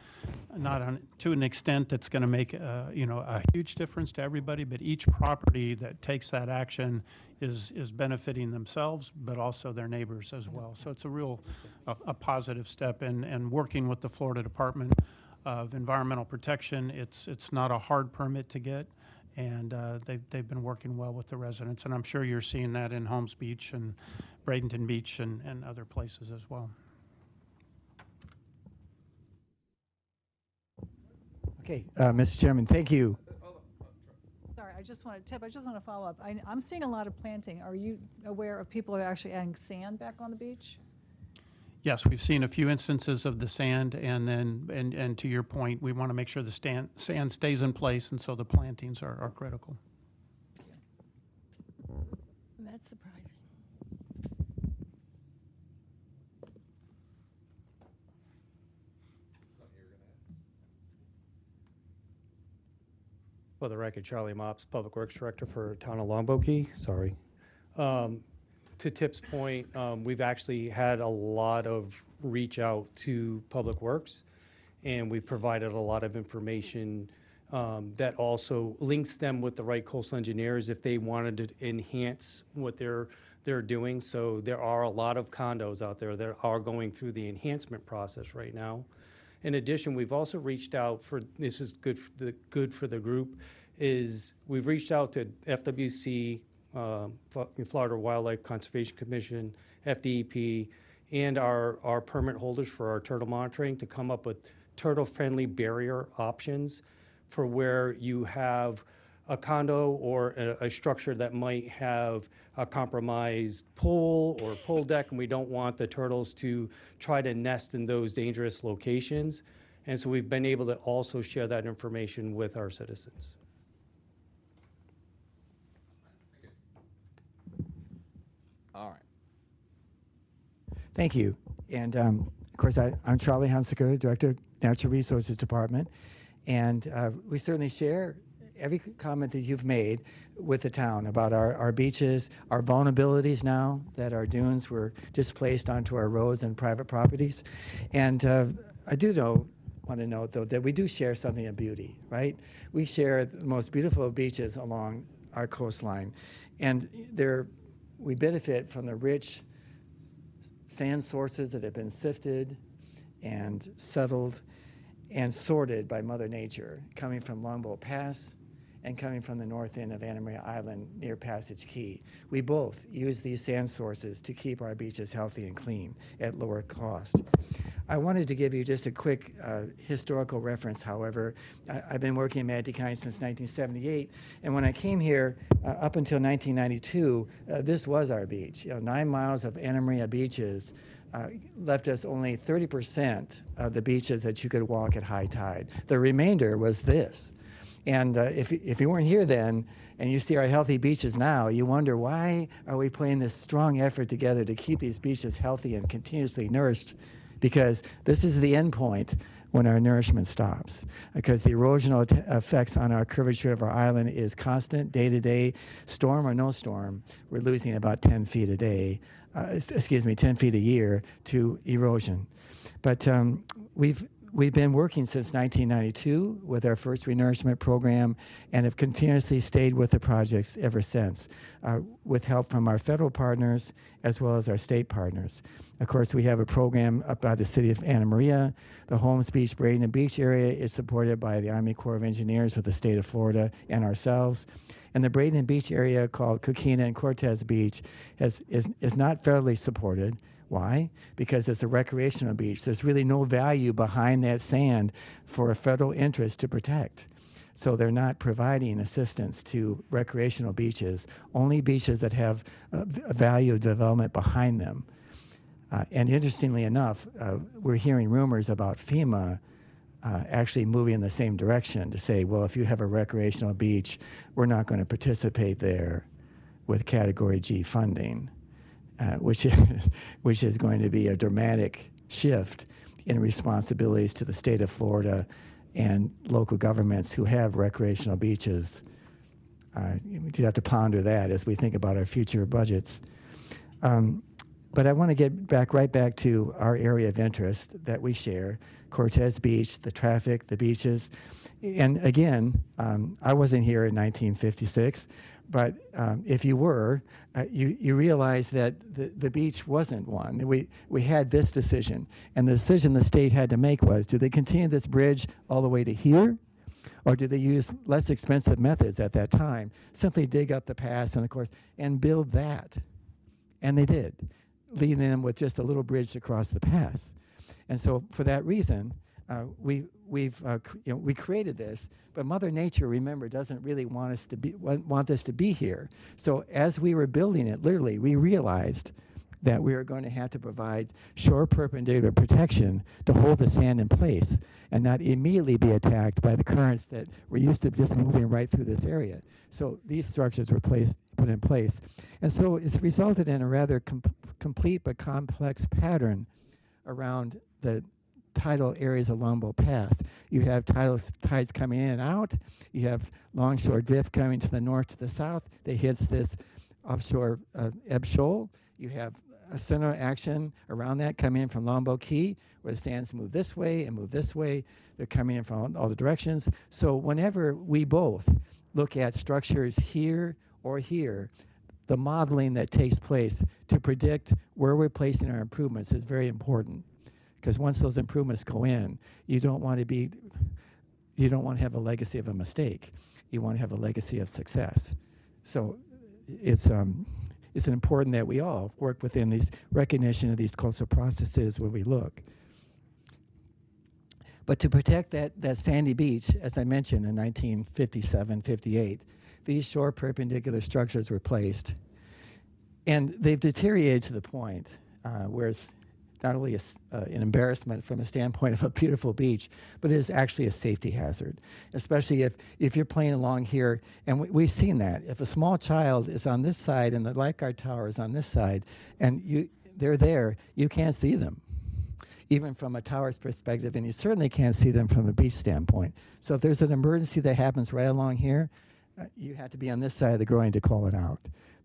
to an extent that's going to make a huge difference to everybody, but each property that takes that action is benefiting themselves, but also their neighbors as well. So it's a real a positive step, and working with the Florida Department of Environmental Protection. It's not a hard permit to get, and they've been working well with the residents, and I'm sure you're seeing that in Holmes Beach and Bradenton Beach and other places as well. Okay, Mr. Chairman, thank you. Sorry, I just want to follow up. I'm seeing a lot of planting. Are you aware of people who are actually adding sand back on the beach? Yes, we've seen a few instances of the sand, and then, and to your point, we want to make sure the sand stays in place, and so the plantings are critical. That's surprising. For the record, Charlie Mops, Public Works Director for Town of Longboat Key. Sorry. To Tip's point, we've actually had a lot of reach out to Public Works, and we've provided a lot of information that also links them with the right coastal engineers if they wanted to enhance what they're doing. So there are a lot of condos out there that are going through the enhancement process right now. In addition, we've also reached out for, this is good for the group, is we've reached out to FWC, Florida Wildlife Conservation Commission, FDEP, and our permit holders for our turtle monitoring to come up with turtle-friendly barrier options for where you have a condo or a structure that might have a compromised pole or pole deck, and we don't want the turtles to try to nest in those dangerous locations. And so we've been able to also share that information with our citizens. All right. Thank you. And of course, I'm Charlie Hunsaker, Director of Natural Resources Department. And we certainly share every comment that you've made with the town about our beaches, our vulnerabilities now that our dunes were displaced onto our roads and private properties. And I do want to note, though, that we do share something of beauty, right? We share the most beautiful beaches along our coastline. And we benefit from the rich sand sources that have been sifted and settled and sorted by Mother Nature, coming from Longboat Pass and coming from the north end of Anna Maria Island near Passage Key. We both use these sand sources to keep our beaches healthy and clean at lower cost. I wanted to give you just a quick historical reference, however. I've been working in Manatee County since 1978, and when I came here up until 1992, this was our beach. 9 miles of Anna Maria beaches left us only 30% of the beaches that you could walk at high tide. The remainder was this. And if you weren't here then, and you see our healthy beaches now, you wonder, why are we putting this strong effort together to keep these beaches healthy and continuously nourished? Because this is the end point when our nourishment stops. Because the erosional effects on our curvature of our island is constant, day to day, storm or no storm. We're losing about 10 feet a day, 10 feet a year to erosion. But we've been working since 1992 with our first renourishment program and have continuously stayed with the projects ever since, with help from our federal partners as well as our state partners. Of course, we have a program up by the city of Anna Maria. The Holmes Beach, Braden Beach area is supported by the Army Corps of Engineers with the state of Florida and ourselves. And the Braden Beach area, called Coquina and Cortez Beach, is not federally supported. Why? Because it's a recreational beach. There's really no value behind that sand for a federal interest to protect. So they're not providing assistance to recreational beaches, only beaches that have a value of development behind them. And interestingly enough, we're hearing rumors about FEMA actually moving in the same direction to say, well, if you have a recreational beach, we're not going to participate there with Category G funding. Which is going to be a dramatic shift in responsibilities to the state of Florida and local governments who have recreational beaches. We have to ponder that as we think about our future budgets. But I want to get right back to our area of interest that we share, Cortez Beach, the traffic, the beaches. And again, I wasn't here in 1956. But if you were, you realize that the beach wasn't one. We had this decision, and the decision the state had to make was, do they continue this bridge all the way to here, or do they use less expensive methods at that time, simply dig up the pass and, of course, and build that? And they did, leaving them with just a little bridge across the pass. And so for that reason, we created this, but Mother Nature, remember, doesn't really want this to be here. So as we were building it, literally, we realized that we were going to have to provide shore perpendicular protection to hold the sand in place and not immediately be attacked by the currents that were used to just moving right through this area. So these structures were put in place. And so it's resulted in a rather complete but complex pattern around the tidal areas of Longboat Pass. You have tides coming in and out. You have longshore drift coming to the north to the south that hits this offshore ebb shoal. You have a center action around that coming in from Longboat Key, where the sands move this way and move this way. They're coming in from all the directions. So whenever we both look at structures here or here, the modeling that takes place to predict where we're placing our improvements is very important. Because once those improvements go in, you don't want to have a legacy of a mistake. You want to have a legacy of success. So it's important that we all work within these recognition of these coastal processes when we look. But to protect that sandy beach, as I mentioned in 1957, 58, these shore perpendicular structures were placed. And they've deteriorated to the point where it's not only an embarrassment from a standpoint of a beautiful beach, but it is actually a safety hazard, especially if you're playing along here. And we've seen that. If a small child is on this side and the lifeguard tower is on this side, and they're there, you can't see them, even from a tower's perspective, and you certainly can't see them from a beach standpoint. So if there's an emergency that happens right along here, you have to be on this side of the groin to call it out.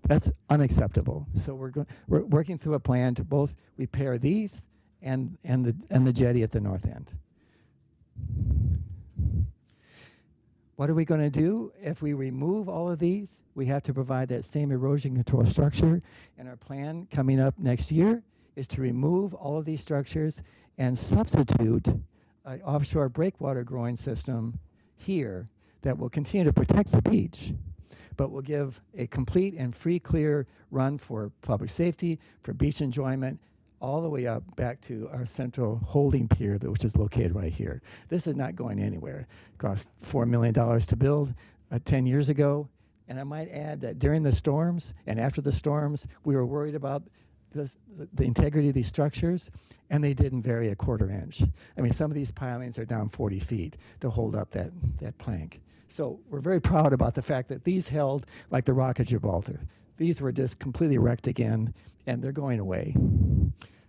That's unacceptable. So we're working through a plan to both repair these and the jetty at the north end. What are we going to do if we remove all of these? We have to provide that same erosion control structure, and our plan coming up next year is to remove all of these structures and substitute an offshore breakwater groin system here that will continue to protect the beach, but will give a complete and free, clear run for public safety, for beach enjoyment, all the way up back to our central holding pier, which is located right here. This is not going anywhere. It cost $4 million to build 10 years ago. And I might add that during the storms and after the storms, we were worried about the integrity of these structures, and they didn't vary a quarter inch. I mean, some of these pilings are down 40 feet to hold up that plank. So we're very proud about the fact that these held like the Rock of Gibraltar. These were just completely wrecked again, and they're going away.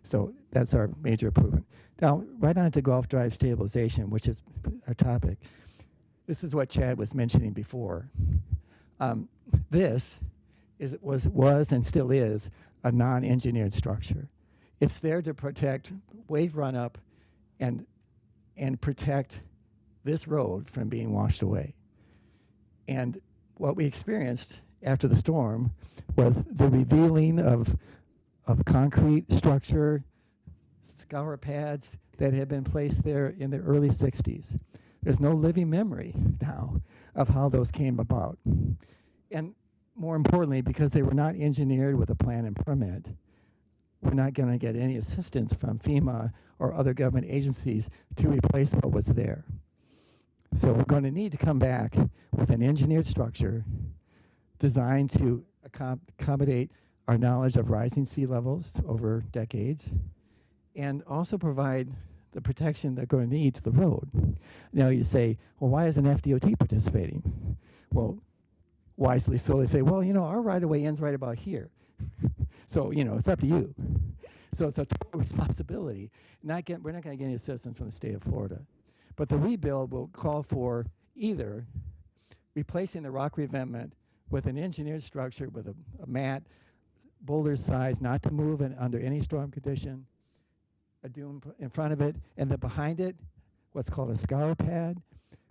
So that's our major improvement. Now, right on to Gulf Drive stabilization, which is our topic. This is what Chad was mentioning before. This was and still is a non-engineered structure. It's there to protect wave run-up and protect this road from being washed away. And what we experienced after the storm was the revealing of concrete structure, scour pads that had been placed there in the early 60s. There's no living memory now of how those came about. And more importantly, because they were not engineered with a plan and permit, we're not going to get any assistance from FEMA or other government agencies to replace what was there. So we're going to need to come back with an engineered structure designed to accommodate our knowledge of rising sea levels over decades, and also provide the protection they're going to need to the road. Now you say, well, why isn't FDOT participating? Well, wisely so they say, well, our right-of-way ends right about here. So, it's up to you. So it's a total responsibility. We're not going to get any assistance from the state of Florida. But the rebuild will call for either replacing the rock revetment with an engineered structure with a mat, boulder size, not to move under any storm condition, a dune in front of it, and then behind it, what's called a scour pad,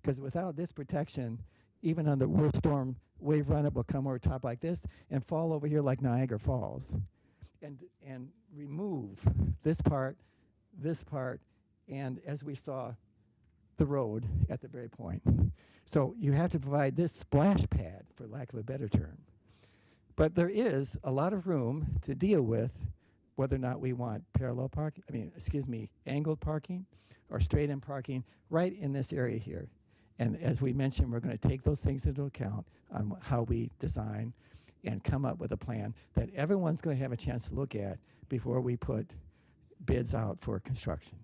because without this protection, even on the worst storm, wave run-up will come over top like this and fall over here like Niagara Falls, and remove this part, and as we saw, the road at the very point. So you have to provide this splash pad, for lack of a better term. But there is a lot of room to deal with whether or not we want angled parking or straight-in parking right in this area here. And as we mentioned, we're going to take those things into account on how we design and come up with a plan that everyone's going to have a chance to look at before we put bids out for construction.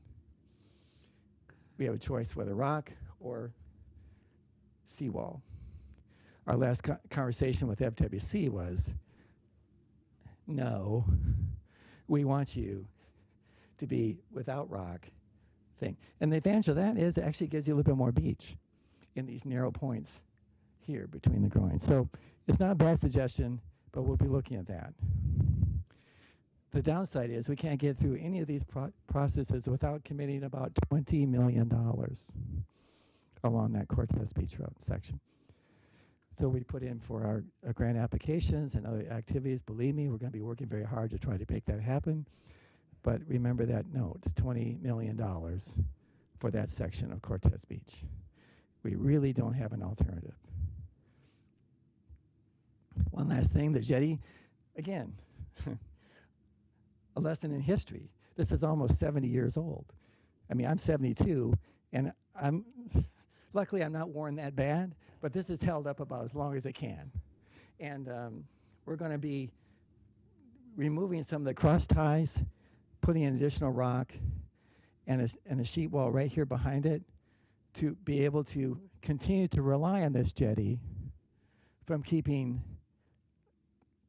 We have a choice whether rock or seawall. Our last conversation with FWC was, no, we want you to be without rock, thing. And the advantage of that is it actually gives you a little bit more beach in these narrow points here between the groins. So it's not a bad suggestion, but we'll be looking at that. The downside is we can't get through any of these processes without committing about $20 million along that Cortez Beach Road section. So we put in for our grant applications and other activities. Believe me, we're going to be working very hard to try to make that happen. But remember that note, $20 million for that section of Cortez Beach. We really don't have an alternative. One last thing, the jetty, again, a lesson in history. This is almost 70 years old. I mean, I'm 72, and luckily I'm not worn that bad, but this is held up about as long as it can. And we're going to be removing some of the cross ties, putting in additional rock and a sheet wall right here behind it to be able to continue to rely on this jetty from keeping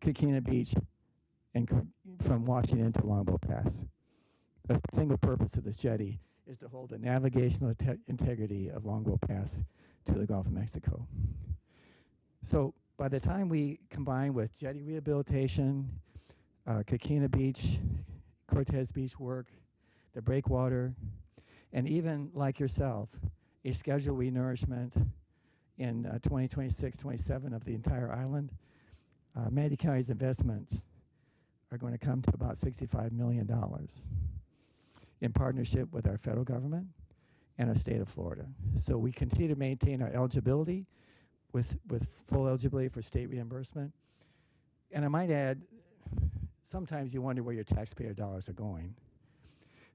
Coquina Beach and from washing into Longboat Pass. That's the single purpose of this jetty, is to hold the navigational integrity of Longboat Pass to the Gulf of Mexico. So by the time we combine with jetty rehabilitation, Coquina Beach, Cortez Beach work, the breakwater, and even like yourself, a scheduled renourishment in 2026-27 of the entire island, Manatee County's investments are going to come to about $65 million in partnership with our federal government and our state of Florida. So we continue to maintain our eligibility with full eligibility for state reimbursement. And I might add, sometimes you wonder where your taxpayer dollars are going,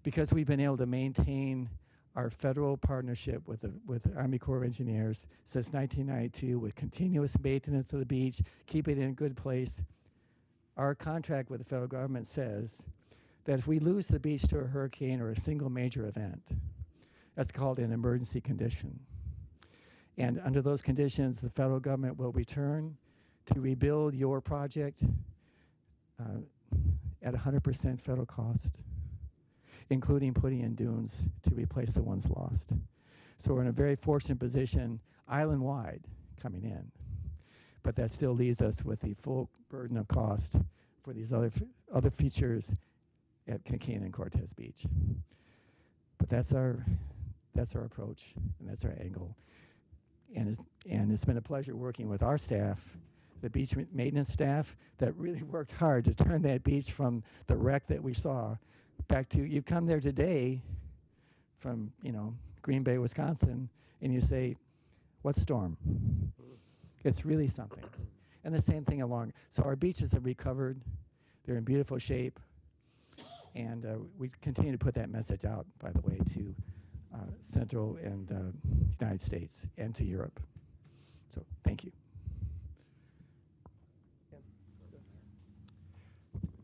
because we've been able to maintain our federal partnership with the Army Corps of Engineers since 1992 with continuous maintenance of the beach, keep it in a good place. Our contract with the federal government says that if we lose the beach to a hurricane or a single major event, that's called an emergency condition. And under those conditions, the federal government will return to rebuild your project at 100% federal cost, including putting in dunes to replace the ones lost. So we're in a very fortunate position island-wide coming in. But that still leaves us with the full burden of cost for these other features at Coquina and Cortez Beach. But that's our approach, and that's our angle. And it's been a pleasure working with our staff, the beach maintenance staff, that really worked hard to turn that beach from the wreck that we saw back to, you come there today from, Green Bay, Wisconsin, and you say, what storm? It's really something. And the same thing along. So our beaches have recovered. They're in beautiful shape. And we continue to put that message out, by the way, to Central and United States and to Europe. So thank you.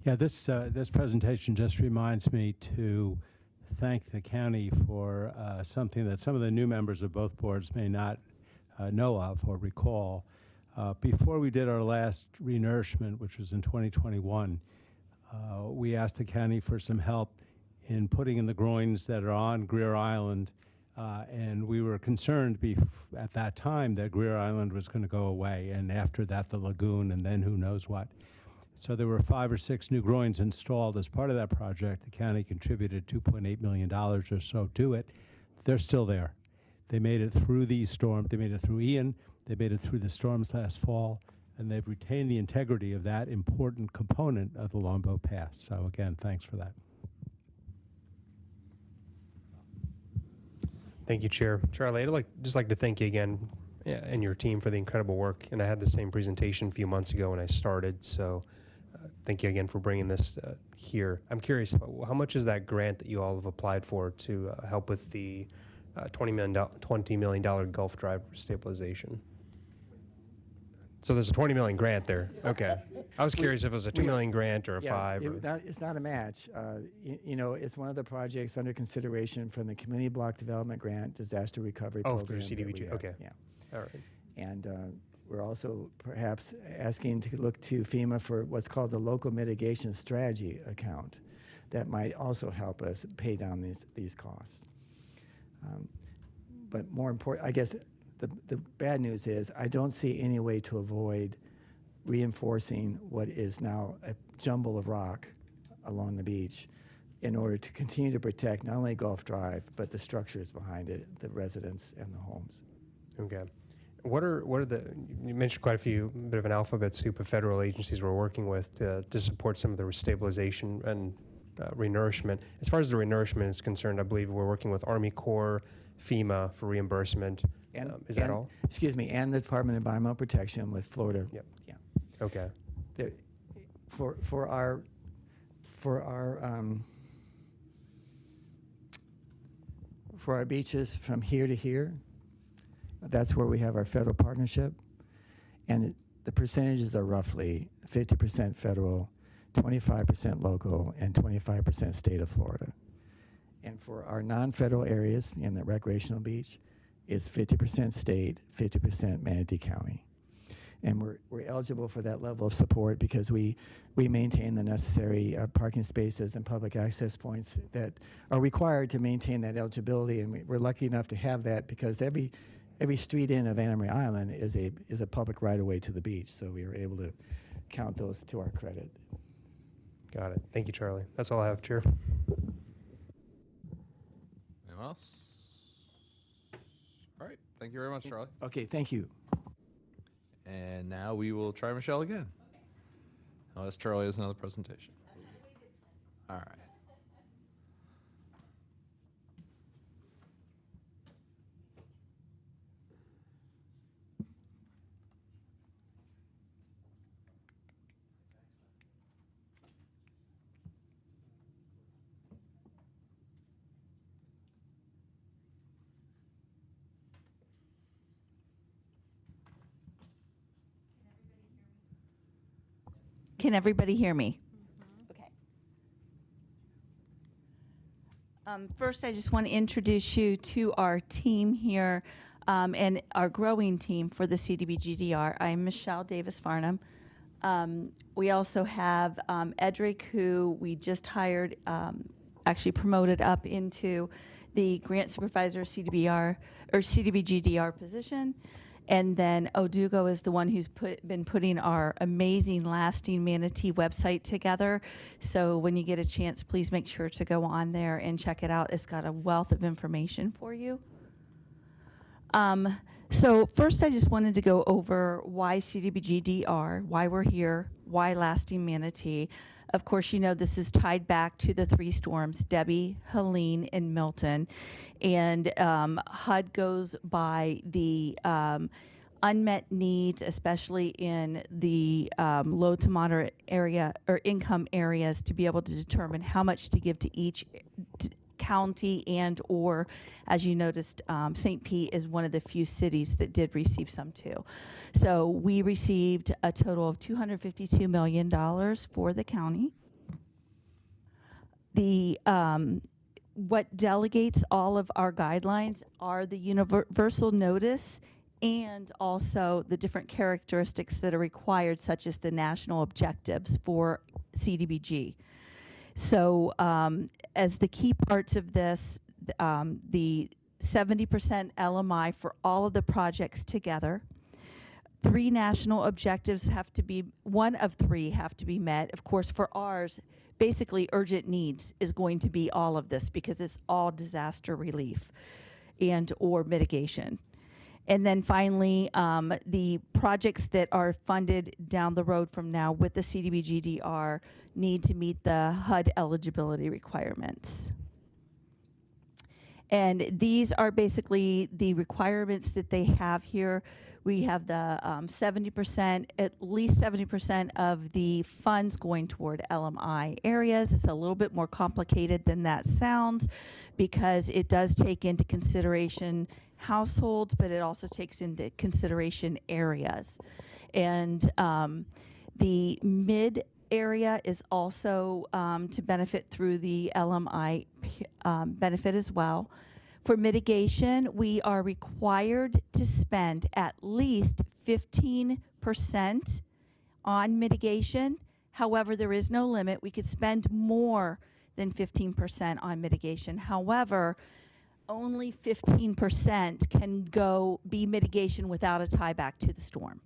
Yeah, this presentation just reminds me to thank the county for something that some of the new members of both boards may not know of or recall. Before we did our last renourishment, which was in 2021, we asked the county for some help in putting in the groins that are on Greer Island, and we were concerned at that time that Greer Island was going to go away, and after that the lagoon, and then who knows what. So there were 5 or 6 new groins installed as part of that project. The county contributed $2.8 million or so to it. They're still there. They made it through these storms. They made it through Ian. They made it through the storms last fall, and they've retained the integrity of that important component of the Longboat Pass. So again, thanks for that. Thank you, Chair. Charlie, I'd just like to thank you again and your team for the incredible work. And I had the same presentation a few months ago when I started, so thank you again for bringing this here. I'm curious, how much is that grant that you all have applied for to help with the $20 million Gulf Drive stabilization? So there's a $20 million grant there. Okay. I was curious if it was a $2 million grant or a $5 million. It's not a match. It's one of the projects under consideration from the Community Block Development Grant Disaster Recovery Program. Oh, through CDBG. Okay. Yeah. All right. And we're also perhaps asking to look to FEMA for what's called the Local Mitigation Strategy account that might also help us pay down these costs. But more important, I guess the bad news is I don't see any way to avoid reinforcing what is now a jumble of rock along the beach in order to continue to protect not only Gulf Drive, but the structures behind it, the residents and the homes. Okay. What are the, you mentioned quite a few, bit of an alphabet soup of federal agencies we're working with to support some of the stabilization and renourishment. As far as the renourishment is concerned, I believe we're working with Army Corps, FEMA for reimbursement. And, is that all? Excuse me, and the Department of Environmental Protection with Florida. Yep. Yeah. Okay. For our beaches from here to here, that's where we have our federal partnership, and the percentages are roughly 50% federal, 25% local, and 25% state of Florida. And for our non-federal areas in the recreational beach, it's 50% state, 50% Manatee County. And we're eligible for that level of support because we maintain the necessary parking spaces and public access points that are required to maintain that eligibility. And we're lucky enough to have that because every street in of Anna Maria Island is a public right-of-way to the beach. So we were able to count those to our credit. Got it. Thank you, Charlie. That's all I have, Chair. Anyone else? All right. Thank you very much, Charlie. Okay, thank you. And now we will try Michelle again. Unless Charlie has another presentation. All right. Can everybody hear me? Okay. First, I just want to introduce you to our team here and our growing team for the CDBGDR. I'm Michelle Davis-Farnham. We also have Edric, who we just hired, actually promoted up into the grant supervisor CDBGDR position. And then Odugo is the one who's been putting our amazing Lasting Manatee website together. So when you get a chance, please make sure to go on there and check it out. It's got a wealth of information for you. So first, I just wanted to go over why CDBGDR, why we're here, why Lasting Manatee. Of course, you know this is tied back to the 3 storms, Debbie, Helene, and Milton. And HUD goes by the unmet needs, especially in the low to moderate area or income areas, to be able to determine how much to give to each county and or, as you noticed, St. Pete is one of the few cities that did receive some too. So we received a total of $252 million for the county. The what delegates all of our guidelines are the universal notice and also the different characteristics that are required, such as the national objectives for CDBG. So as the key parts of this, the 70% LMI for all of the projects together, 3 national objectives have to be, 1 of 3 have to be met. Of course, for ours, basically urgent needs is going to be all of this because it's all disaster relief and or mitigation. And then finally, the projects that are funded down the road from now with the CDBGDR need to meet the HUD eligibility requirements. And these are basically the requirements that they have here. We have the 70%, at least 70% of the funds going toward LMI areas. It's a little bit more complicated than that sounds because it does take into consideration households, but it also takes into consideration areas. And the mid area is also to benefit through the LMI benefit as well. For mitigation, we are required to spend at least 15% on mitigation. However, there is no limit. We could spend more than 15% on mitigation. However, only 15% can be mitigation without a tieback to the storm.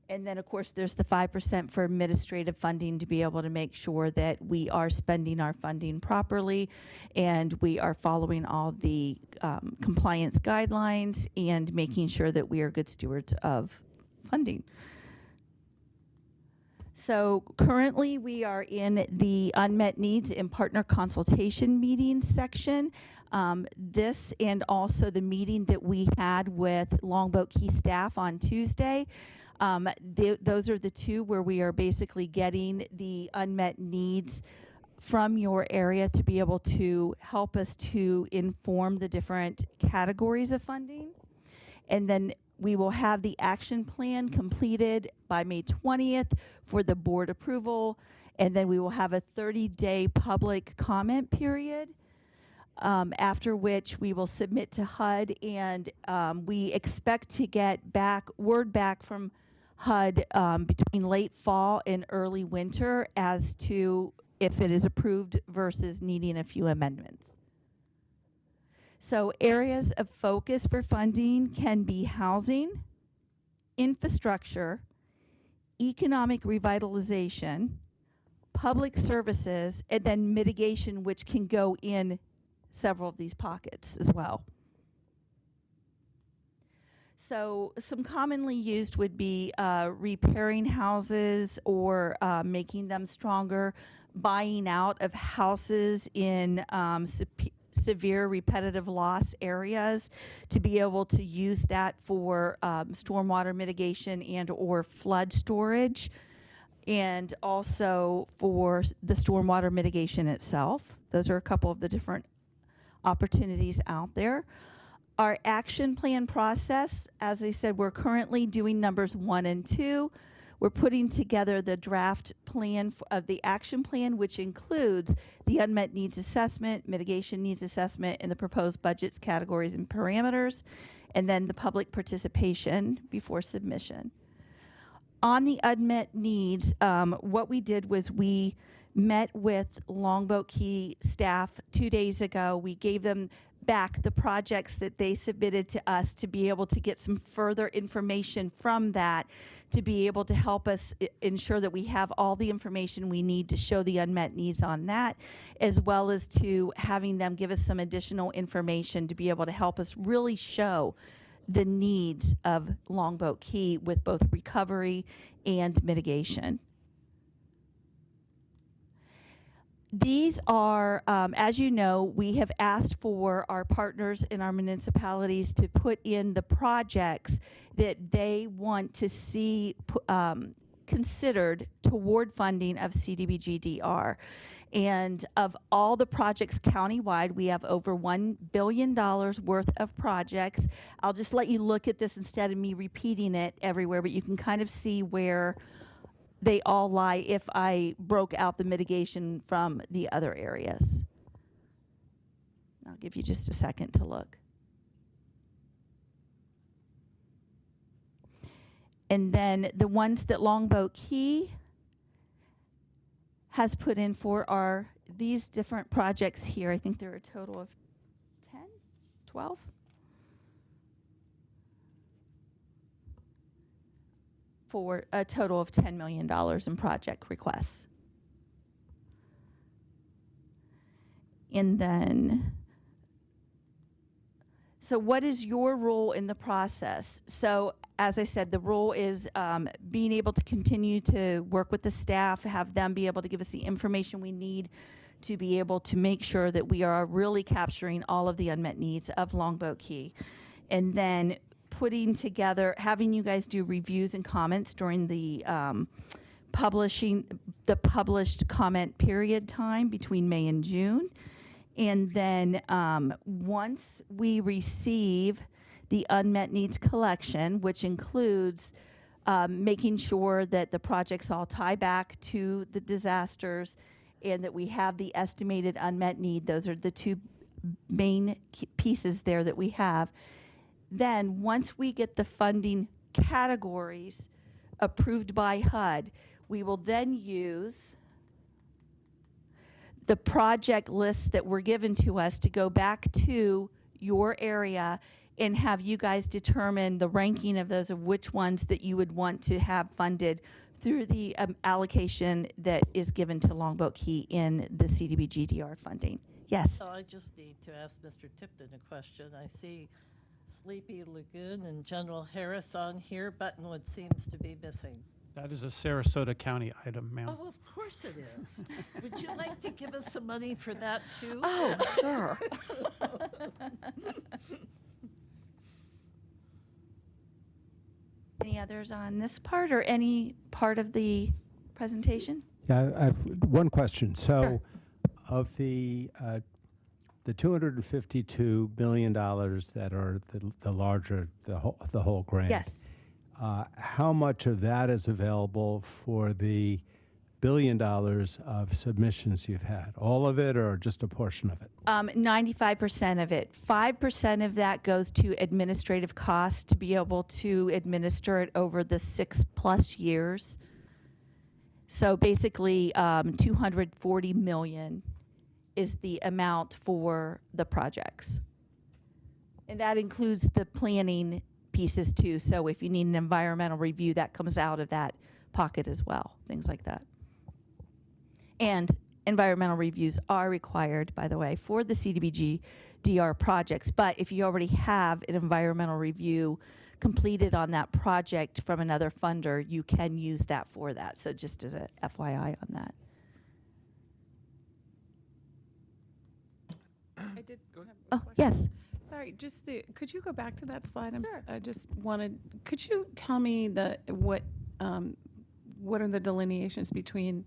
And then, of course, there's the 5% for administrative funding to be able to make sure that we are spending our funding properly and we are following all the compliance guidelines and making sure that we are good stewards of funding. So currently we are in the unmet needs and partner consultation meeting section. This and also the meeting that we had with Longboat Key staff on Tuesday. Those are the two where we are basically getting the unmet needs from your area to be able to help us to inform the different categories of funding. And then we will have the action plan completed by May 20th for the board approval. And then we will have a 30-day public comment period, after which we will submit to HUD. And we expect to get word back from HUD between late fall and early winter as to if it is approved versus needing a few amendments. So areas of focus for funding can be housing, infrastructure, economic revitalization, public services, and then mitigation, which can go in several of these pockets as well. So some commonly used would be repairing houses or making them stronger, buying out of houses in severe repetitive loss areas to be able to use that for stormwater mitigation and or flood storage, and also for the stormwater mitigation itself. Those are a couple of the different opportunities out there. Our action plan process, as I said, we're currently doing numbers 1 and 2. We're putting together the draft plan of the action plan, which includes the unmet needs assessment, mitigation needs assessment, and the proposed budgets, categories, and parameters, and then the public participation before submission. On the unmet needs, what we did was we met with Longboat Key staff 2 days ago. We gave them back the projects that they submitted to us to be able to get some further information from that to be able to help us ensure that we have all the information we need to show the unmet needs on that, as well as to having them give us some additional information to be able to help us really show the needs of Longboat Key with both recovery and mitigation. These are, as you know, we have asked for our partners in our municipalities to put in the projects that they want to see considered toward funding of CDBG-DR. And of all the projects countywide, we have over $1 billion worth of projects. I'll just let you look at this instead of me repeating it everywhere, but you can kind of see where they all lie if I broke out the mitigation from the other areas. I'll give you just a second to look. And then the ones that Longboat Key has put in for are these different projects here. I think there are a total of 10, 12. For a total of $10 million in project requests. And then, so what is your role in the process? So as I said, the role is being able to continue to work with the staff, have them be able to give us the information we need to be able to make sure that we are really capturing all of the unmet needs of Longboat Key. And then putting together, having you guys do reviews and comments during the published comment period time between May and June. And then once we receive the unmet needs collection, which includes making sure that the projects all tie back to the disasters and that we have the estimated unmet need, those are the two main pieces there that we have. Then once we get the funding categories approved by HUD, we will then use the project lists that were given to us to go back to your area and have you guys determine the ranking of those, of which ones that you would want to have funded through the allocation that is given to Longboat Key in the CDBG-DR funding. Yes. So I just need to ask Mr. Tipton a question. I see Sleepy Lagoon and General Harris on here. Buttonwood seems to be missing. That is a Sarasota County item, ma'am. Oh, of course it is. Would you like to give us some money for that, too? Oh, sure. Any others on this part or any part of the presentation? Yeah, I have one question. So, Sure. of the $252 billion that are the larger, the whole grant. Yes. How much of that is available for the $1 billion of submissions you've had? All of it or just a portion of it? 95% of it. 5% of that goes to administrative costs to be able to administer it over the 6+ years. So basically, 240 million is the amount for the projects. And that includes the planning pieces too. So if you need an environmental review, that comes out of that pocket as well, things like that. And environmental reviews are required, by the way, for the CDBG-DR projects. But if you already have an environmental review completed on that project from another funder, you can use that for that. So just as a FYI on that. I did have a Oh, question. yes. Sorry, could you go back to that slide? I just wanted, could you tell me what are the delineations between,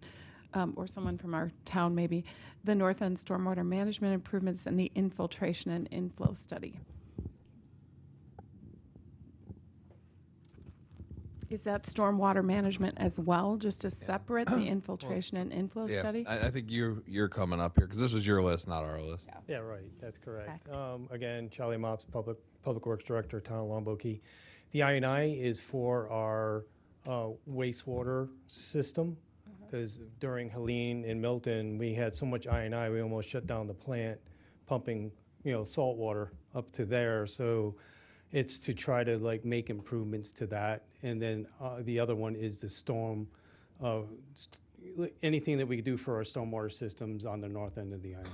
or someone from our town maybe, the North End stormwater management improvements and the infiltration and inflow study? Is that stormwater management as well, just as separate, the infiltration and inflow Yeah, study? I think you're coming up here because this is your list, not our list. Yeah, right. That's correct. Again, Charlie Mops, Public Works Director, Town of Longboat Key. The I&I is for our wastewater system because during Helene and Milton, we had so much I&I, we almost shut down the plant pumping, salt water up to there. So it's to try to make improvements to that. And then the other one is the storm, anything that we could do for our stormwater systems on the north end of the island.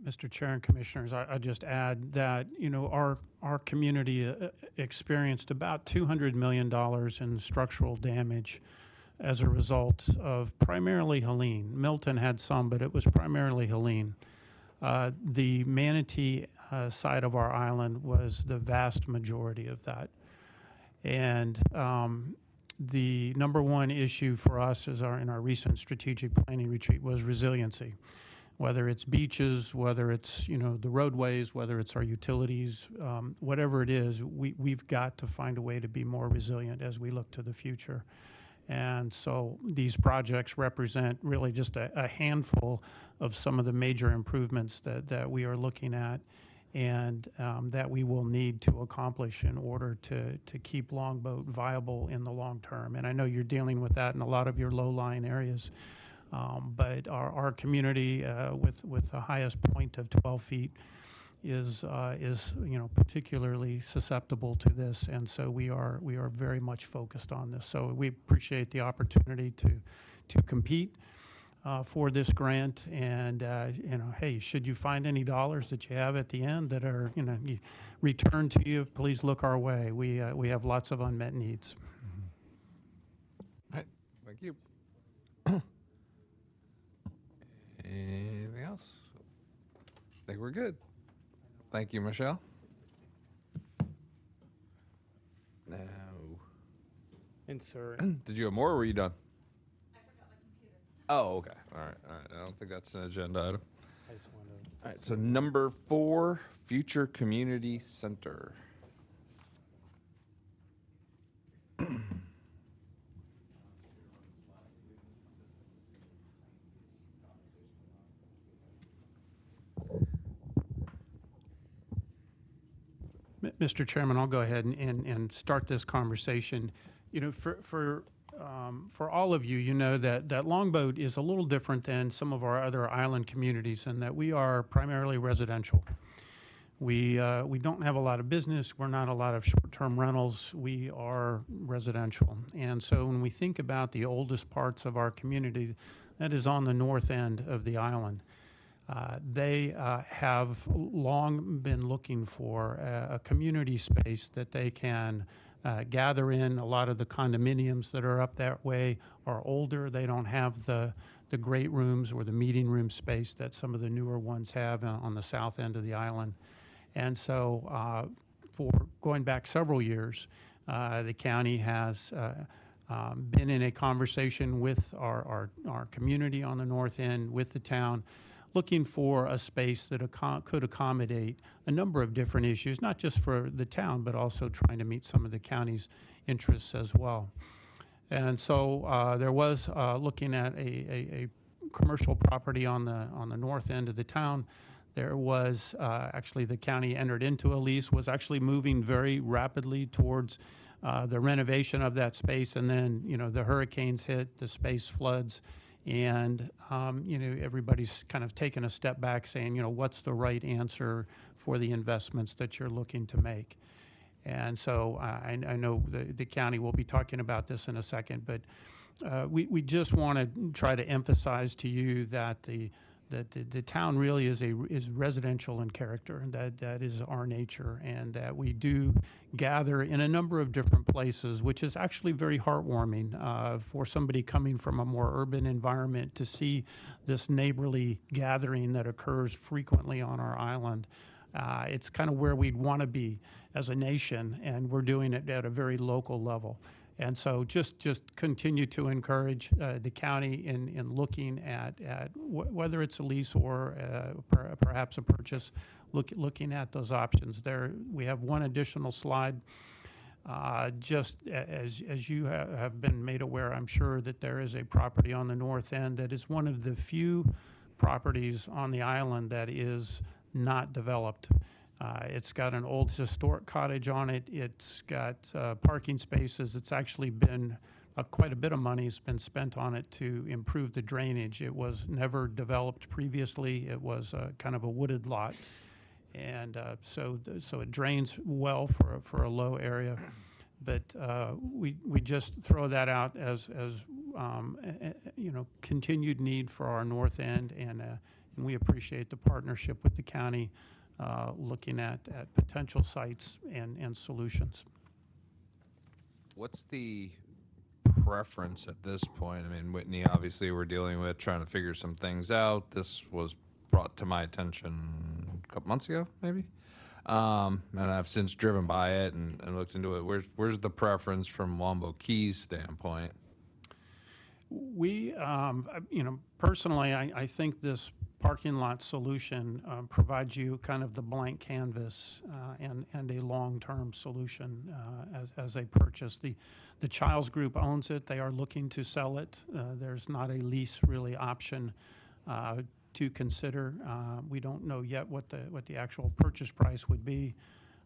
Mr. Chair and Commissioners, I just add that, our community experienced about $200 million in structural damage as a result of primarily Helene. Milton had some, but it was primarily Helene. The Manatee side of our island was the vast majority of that. And the number one issue for us in our recent strategic planning retreat was resiliency. Whether it's beaches, whether it's the roadways, whether it's our utilities, whatever it is, we've got to find a way to be more resilient as we look to the future. And so these projects represent really just a handful of some of the major improvements that we are looking at and that we will need to accomplish in order to keep Longboat viable in the long term. And I know you're dealing with that in a lot of your low-lying areas. But our community with the highest point of 12 feet is particularly susceptible to this, and so we are very much focused on this. So we appreciate the opportunity to compete for this grant, and hey, should you find any dollars that you have at the end that are returned to you, please look our way. We have lots of unmet needs. All right, thank you. Anything else? I think we're good. Thank you, Michelle. Now, And sir, did you have more or were you done? I forgot my computer. Oh, okay. All right. I don't think that's an agenda item. I just want to. All right, so number 4, Future Community Center. Mr. Chairman, I'll go ahead and start this conversation. For for all of you, you know that Longboat is a little different than some of our other island communities in that we are primarily residential. We don't have a lot of business. We're not a lot of short-term rentals. We are residential. And so when we think about the oldest parts of our community, that is on the north end of the island. They have long been looking for a community space that they can gather in. A lot of the condominiums that are up that way are older. They don't have the great rooms or the meeting room space that some of the newer ones have on the south end of the island. And so for going back several years, the county has been in a conversation with our community on the north end, with the town, looking for a space that could accommodate a number of different issues, not just for the town, but also trying to meet some of the county's interests as well. And so there was looking at a commercial property on the north end of the town. There was actually the county entered into a lease, was actually moving very rapidly towards the renovation of that space, and then the hurricanes hit, the space floods, and everybody's kind of taken a step back, saying what's the right answer for the investments that you're looking to make. And so I know the county will be talking about this in a second, but we just want to try to emphasize to you that the town really is residential in character, and that is our nature, and that we do gather in a number of different places, which is actually very heartwarming for somebody coming from a more urban environment to see this neighborly gathering that occurs frequently on our island. It's kind of where we'd want to be as a nation, and we're doing it at a very local level. And so just continue to encourage the county in looking at whether it's a lease or perhaps a purchase, looking at those options. There, we have one additional slide. Just as you have been made aware, I'm sure that there is a property on the north end that is one of the few properties on the island that is not developed. It's got an old historic cottage on it. It's got parking spaces. It's actually been quite a bit of money has been spent on it to improve the drainage. It was never developed previously. It was kind of a wooded lot, and so it drains well for a low area. But we just throw that out as continued need for our north end, and we appreciate the partnership with the county. Looking at potential sites and solutions. What's the preference at this point? I mean, Whitney, obviously we're dealing with trying to figure some things out. This was brought to my attention a couple months ago, maybe. And I've since driven by it and looked into it. Where's the preference from Longboat Key's standpoint? We, personally, I think this parking lot solution provides you kind of the blank canvas and a long-term solution as a purchase. The Childs Group owns it. They are looking to sell it. There's not a lease really option to consider. We don't know yet what the actual purchase price would be,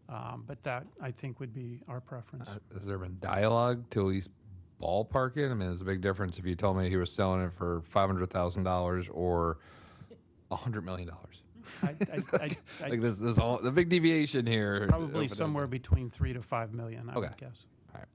but that I think would be our preference. Has there been dialogue to at least ballpark it? I mean, there's a big difference if you told me he was selling it for $500,000 or $100 million. Like this all the big deviation here. Probably somewhere between $3 to $5 million, I would guess. All right.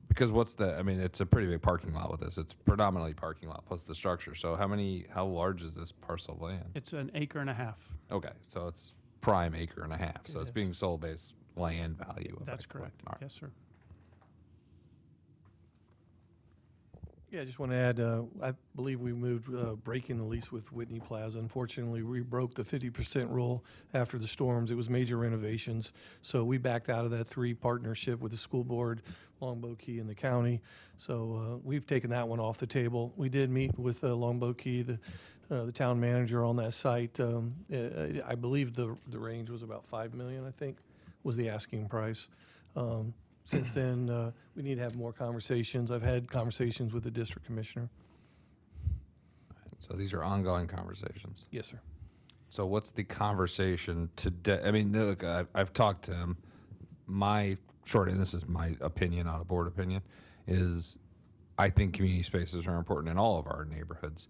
Because it's a pretty big parking lot with this. It's predominantly parking lot plus the structure. So how large is this parcel of land? It's an acre and a half. Okay, so it's prime acre and a half. So it's being sold based land value. That's correct. All right. Yes, sir. Yeah, I just want to add, I believe we moved breaking the lease with Whitney Plaza. Unfortunately, we broke the 50% rule after the storms. It was major renovations. So we backed out of that 3 partnership with the school board, Longboat Key, and the county. So we've taken that one off the table. We did meet with Longboat Key, the town manager on that site. I believe the range was about $5 million, I think, was the asking price. Since then, we need to have more conversations. I've had conversations with the district commissioner. So these are ongoing conversations? Yes, sir. So what's the conversation today? I mean, look, I've talked to him. My short, and this is my opinion, not a board opinion, is I think community spaces are important in all of our neighborhoods.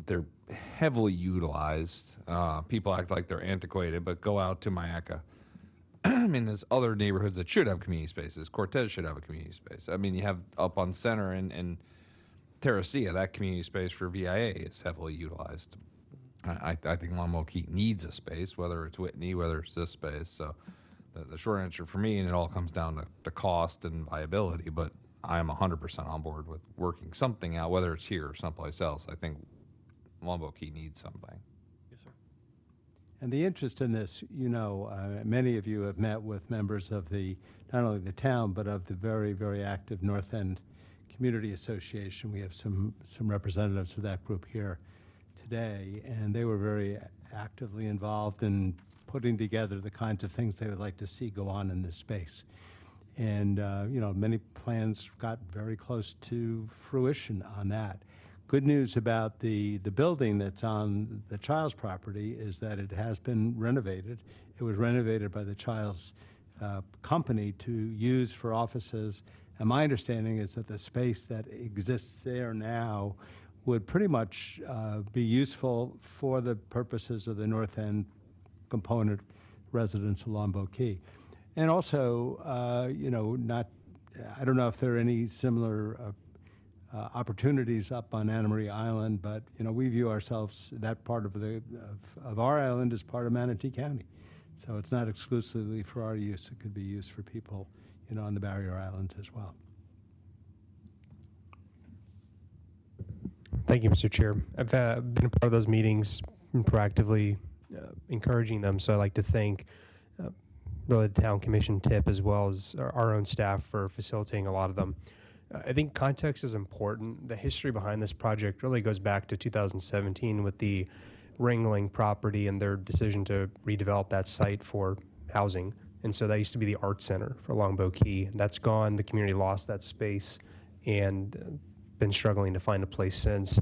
They're heavily utilized. People act like they're antiquated, but go out to Mayaca. I mean, there's other neighborhoods that should have community spaces. Cortez should have a community space. I mean, you have up on Center and Terracea, that community space for VIA is heavily utilized. I think Longboat Key needs a space, whether it's Whitney, whether it's this space. So the short answer for me, and it all comes down to cost and viability, but I am 100% on board with working something out, whether it's here or someplace else. I think Longboat Key needs something. Yes, sir. And the interest in this, many of you have met with members of not only the town, but of the very, very active North End Community Association. We have some representatives of that group here today, and they were very actively involved in putting together the kinds of things they would like to see go on in this space. And, many plans got very close to fruition on that. Good news about the building that's on the Child's property is that it has been renovated. It was renovated by the Child's company to use for offices. And my understanding is that the space that exists there now would pretty much be useful for the purposes of the North End component residents of Longboat Key. And also, I don't know if there are any similar opportunities up on Anna Maria Island, but we view ourselves, that part of our island as part of Manatee County. So it's not exclusively for our use. It could be used for people, on the barrier islands as well. Thank you, Mr. Chair. I've been a part of those meetings and proactively encouraging them, so I'd like to thank really the Town Commission TIP as well as our own staff for facilitating a lot of them. I think context is important. The history behind this project really goes back to 2017 with the Ringling property and their decision to redevelop that site for housing. And so that used to be the art center for Longboat Key. That's gone. The community lost that space and been struggling to find a place since.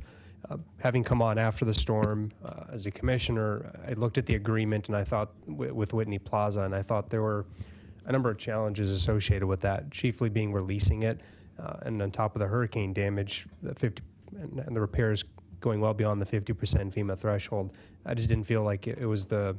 Having come on after the storm as a commissioner, I looked at the agreement and I thought with Whitney Plaza, and I thought there were a number of challenges associated with that, chiefly being releasing it, and on top of the hurricane damage, and the repairs going well beyond the 50% FEMA threshold. I just didn't feel like it was the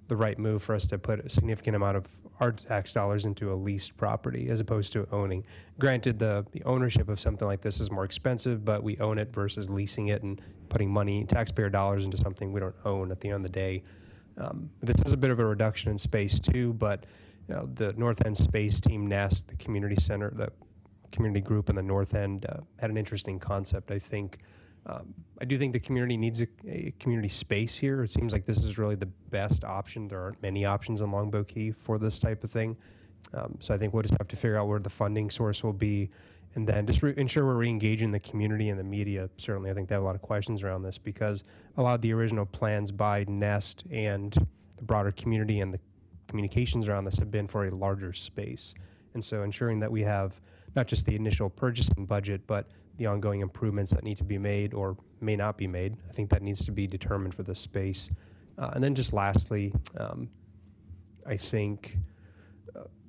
right move for us to put a significant amount of our tax dollars into a leased property as opposed to owning. Granted, the ownership of something like this is more expensive, but we own it versus leasing it and putting money, taxpayer dollars, into something we don't own at the end of the day. This is a bit of a reduction in space too, but the North End Space Team, NEST, the community center, the community group in the North End had an interesting concept. I do think the community needs a community space here. It seems like this is really the best option. There aren't many options in Longboat Key for this type of thing. So I think we'll just have to figure out where the funding source will be, and then just ensure we're re-engaging the community and the media. Certainly, I think they have a lot of questions around this because a lot of the original plans by NEST and the broader community and the communications around this have been for a larger space. And so ensuring that we have not just the initial purchasing budget, but the ongoing improvements that need to be made or may not be made. I think that needs to be determined for this space. And then just lastly, I think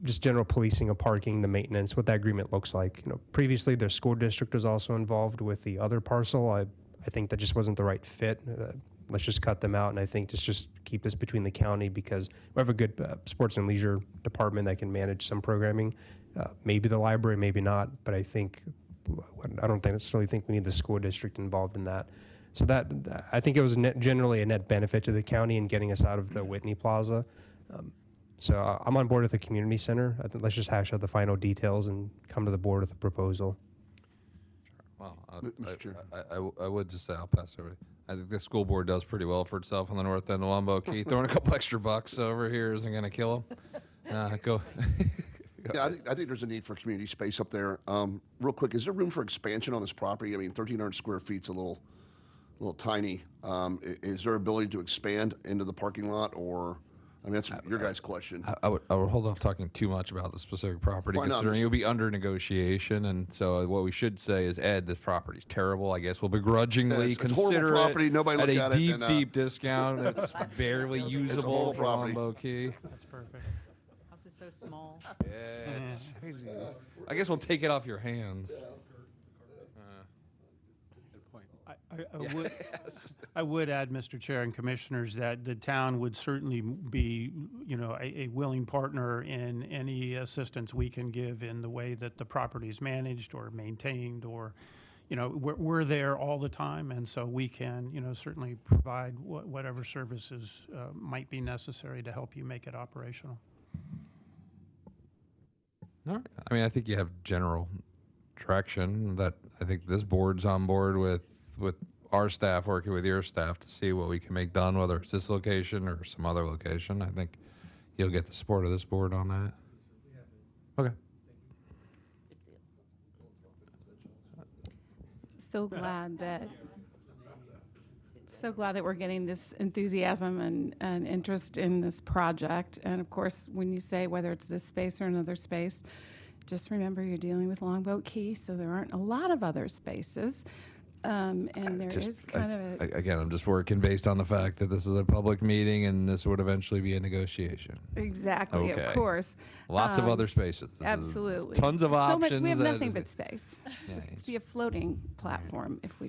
just general policing of parking, the maintenance, what that agreement looks like. Previously their school district was also involved with the other parcel. I think that just wasn't the right fit. Let's just cut them out, and I think just keep this between the county because we have a good sports and leisure department that can manage some programming. Maybe the library, maybe not, but I don't necessarily think we need the school district involved in that. So that I think it was generally a net benefit to the county in getting us out of the Whitney Plaza. So I'm on board with the community center. I think let's just hash out the final details and come to the board with a proposal. Well, I would just say I'll pass over. I think the school board does pretty well for itself on the north end of Longboat Key. Throwing a couple extra bucks over here isn't going to kill them. Go. Yeah, I think there's a need for community space up there. Real quick, is there room for expansion on this property? I mean, 1,300 square feet's a little tiny. Is there ability to expand into the parking lot, or? I mean, that's your guys' question. I would hold off talking too much about the specific property, considering you'll be under negotiation. And so what we should say is, Ed, this property's terrible. I guess we'll begrudgingly consider horrible property. Nobody at looked a at deep, it. deep discount. It's barely usable for Longboat Key. That's perfect. House is so small. Yeah, I guess we'll take it off your hands. I would add, Mr. Chair and Commissioners, that the town would certainly be, a willing partner in any assistance we can give in the way that the property is managed or maintained, or, we're there all the time, and so we can, certainly provide whatever services might be necessary to help you make it operational. All right. I mean, I think you have general direction that I think this board's on board with our staff working with your staff to see what we can make done, whether it's this location or some other location. I think you'll get the support of this board on that. Okay. So glad that we're getting this enthusiasm and interest in this project. And of course, when you say whether it's this space or another space, just remember you're dealing with Longboat Key, so there aren't a lot of other spaces. And there is kind of a... Again, I'm just working based on the fact that this is a public meeting and this would eventually be a negotiation. Exactly, Okay. Of course. Lots of other spaces. This is Absolutely. tons of So much, options. we have that- nothing but space. Yeah, It'd be a floating platform if we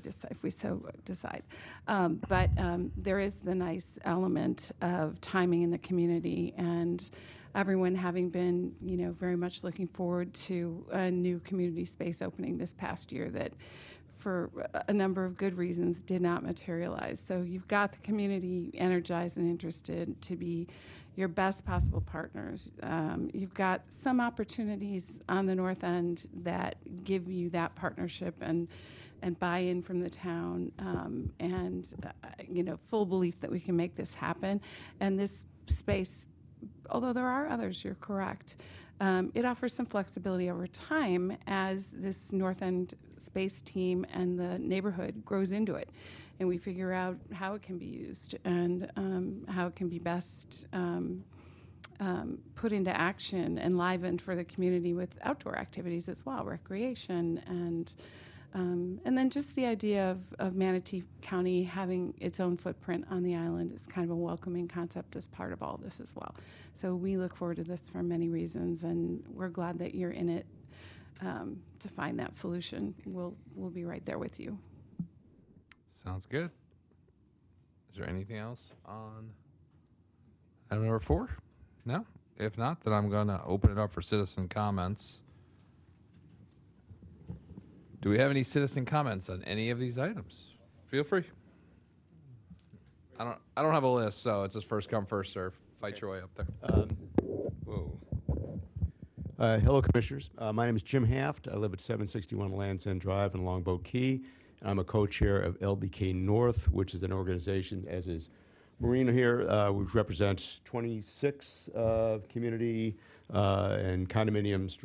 so decide. But there is the nice element of timing in the community, and everyone having been, very much looking forward to a new community space opening this past year that, for a number of good reasons, did not materialize. So you've got the community energized and interested to be your best possible partners. You've got some opportunities on the north end that give you that partnership and buy-in from the town, and full belief that we can make this happen. And this space, although there are others, you're correct, it offers some flexibility over time as this North End space team and the neighborhood grows into it, and we figure out how it can be used and how it can be best put into action, enlivened for the community with outdoor activities as well, recreation, and then just the idea of Manatee County having its own footprint on the island is kind of a welcoming concept as part of all this as well. So we look forward to this for many reasons, and we're glad that you're in it to find that solution. We'll be right there with you. Sounds good. Is there anything else on item number 4? No? If not, then I'm going to open it up for citizen comments. Do we have any citizen comments on any of these items? Feel free. I don't have a list, so it's just first come, first serve. Fight your way up there. Hello, Commissioners. My name is Jim Haft. I live at 761 Land's End Drive in Longboat Key. I'm a co-chair of LBK North, which is an organization, as is Marina here, which represents 26 community and condominiums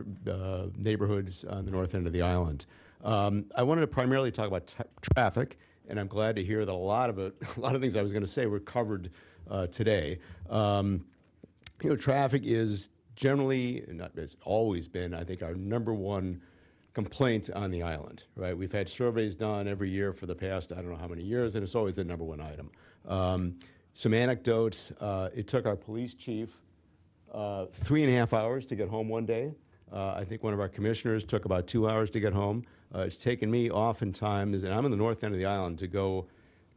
neighborhoods on the north end of the island. I wanted to primarily talk about traffic, and I'm glad to hear that a lot of things I was going to say were covered today. Traffic is generally, and it's always been, I think, our number one complaint on the island, right? We've had surveys done every year for the past, I don't know how many years, and it's always the number one item. Some anecdotes, it took our police chief 3.5 hours to get home one day. I think one of our commissioners took about 2 hours to get home. It's taken me oftentimes, and I'm in the north end of the island, to go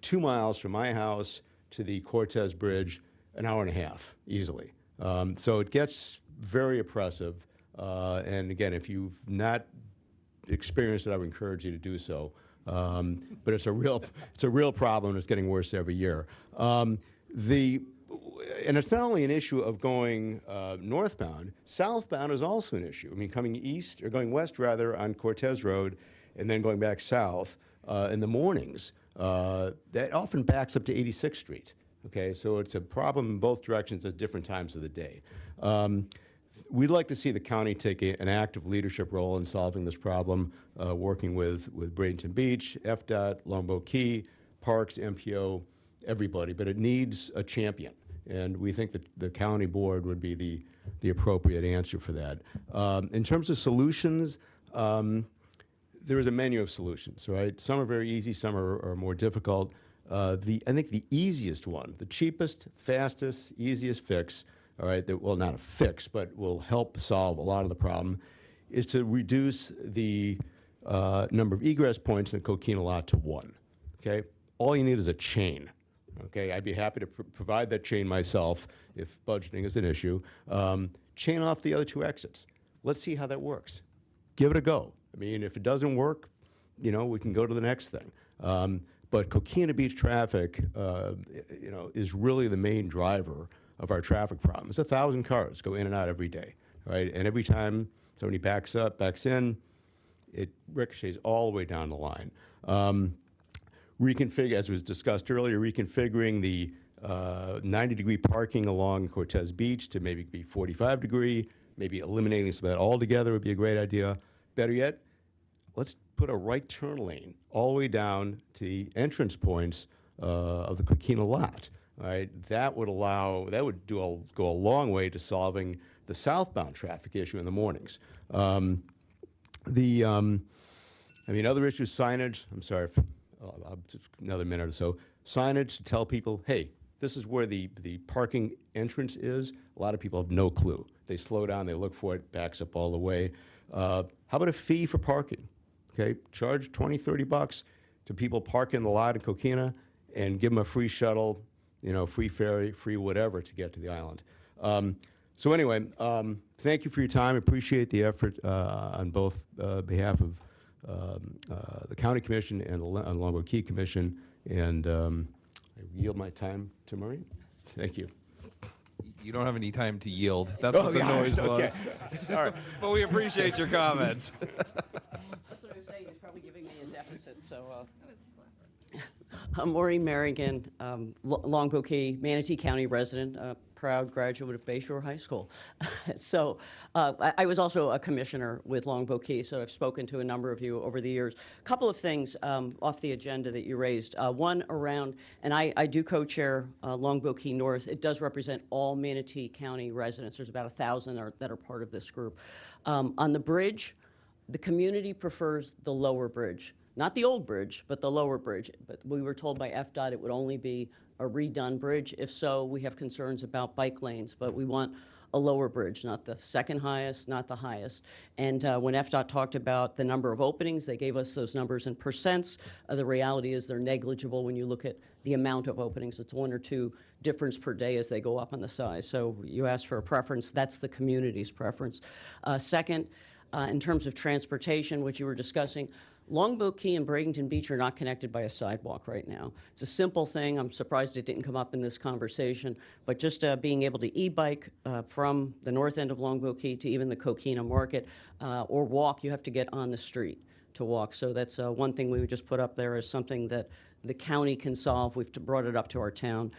2 miles from my house to the Cortez Bridge, 1.5 hours easily. So it gets very oppressive. And again, if you've not experienced it, I would encourage you to do so. But it's a real problem. It's getting worse every year. And it's not only an issue of going northbound, southbound is also an issue. I mean, coming east, or going west rather, on Cortez Road, and then going back south in the mornings, that often backs up to 86th Street. Okay, so it's a problem in both directions at different times of the day. We'd like to see the county take an active leadership role in solving this problem, working with Bradenton Beach, FDOT, Longboat Key, Parks, MPO, everybody, but it needs a champion. And we think that the county board would be the appropriate answer for that. In terms of solutions, there is a menu of solutions, right? Some are very easy, some are more difficult. I think the easiest one, the cheapest, fastest, easiest fix, all right, well, not a fix, but will help solve a lot of the problem, is to reduce the number of egress points in the Coquina lot to 1. okay? All you need is a chain, okay? I'd be happy to provide that chain myself if budgeting is an issue. Chain off the other 2 exits. Let's see how that works. Give it a go. I mean, if it doesn't work, you know, we can go to the next thing. But Coquina Beach traffic, you know, is really the main driver of our traffic problem. It's 1,000 cars go in and out every day, right? And every time somebody backs in, it ricochets all the way down the line. Reconfigure, as was discussed earlier, reconfiguring the 90-degree parking along Cortez Beach to maybe be 45-degree, maybe eliminating some of that altogether would be a great idea. Better yet, let's put a right turn lane all the way down to the entrance points of the Coquina lot. Right? That would go a long way to solving the southbound traffic issue in the mornings. I mean, other issues, signage. I'm sorry, just another minute or so. Signage to tell people, hey, this is where the parking entrance is. A lot of people have no clue. They slow down, they look for it, backs up all the way. How about a fee for parking? Okay, charge $20, $30 to people park in the lot in Coquina and give them a free shuttle, you know, free ferry, free whatever to get to the island. So anyway, thank you for your time. Appreciate the effort on both behalf of the County Commission and the Longboat Key Commission. And I yield my time to Maureen. Thank you. You don't have any time to yield. That's what the noise was. All right. But we appreciate your comments. That's what I was saying. He's probably giving me a deficit. So, I'm Maureen Merrigan, Longboat Key, Manatee County resident, proud graduate of Bayshore High School. So I was also a commissioner with Longboat Key, so I've spoken to a number of you over the years. A couple of things off the agenda that you raised. One around, and I do co-chair Longboat Key North. It does represent all Manatee County residents. There's about 1,000 that are part of this group. On the bridge, the community prefers the lower bridge. Not the old bridge, but the lower bridge. But we were told by FDOT it would only be a redone bridge. If so, we have concerns about bike lanes, but we want a lower bridge, not the second highest, not the highest. And when FDOT talked about the number of openings, they gave us those numbers in percents. The reality is they're negligible when you look at the amount of openings. It's 1 or 2 difference per day as they go up on the size. So you asked for a preference. That's the community's preference. Second, in terms of transportation, which you were discussing, Longboat Key and Bradenton Beach are not connected by a sidewalk right now. It's a simple thing. I'm surprised it didn't come up in this conversation, but just being able to e-bike from the north end of Longboat Key to even the Coquina Market or walk, you have to get on the street to walk. So that's one thing we would just put up there as something that the county can solve. We've brought it up to our town.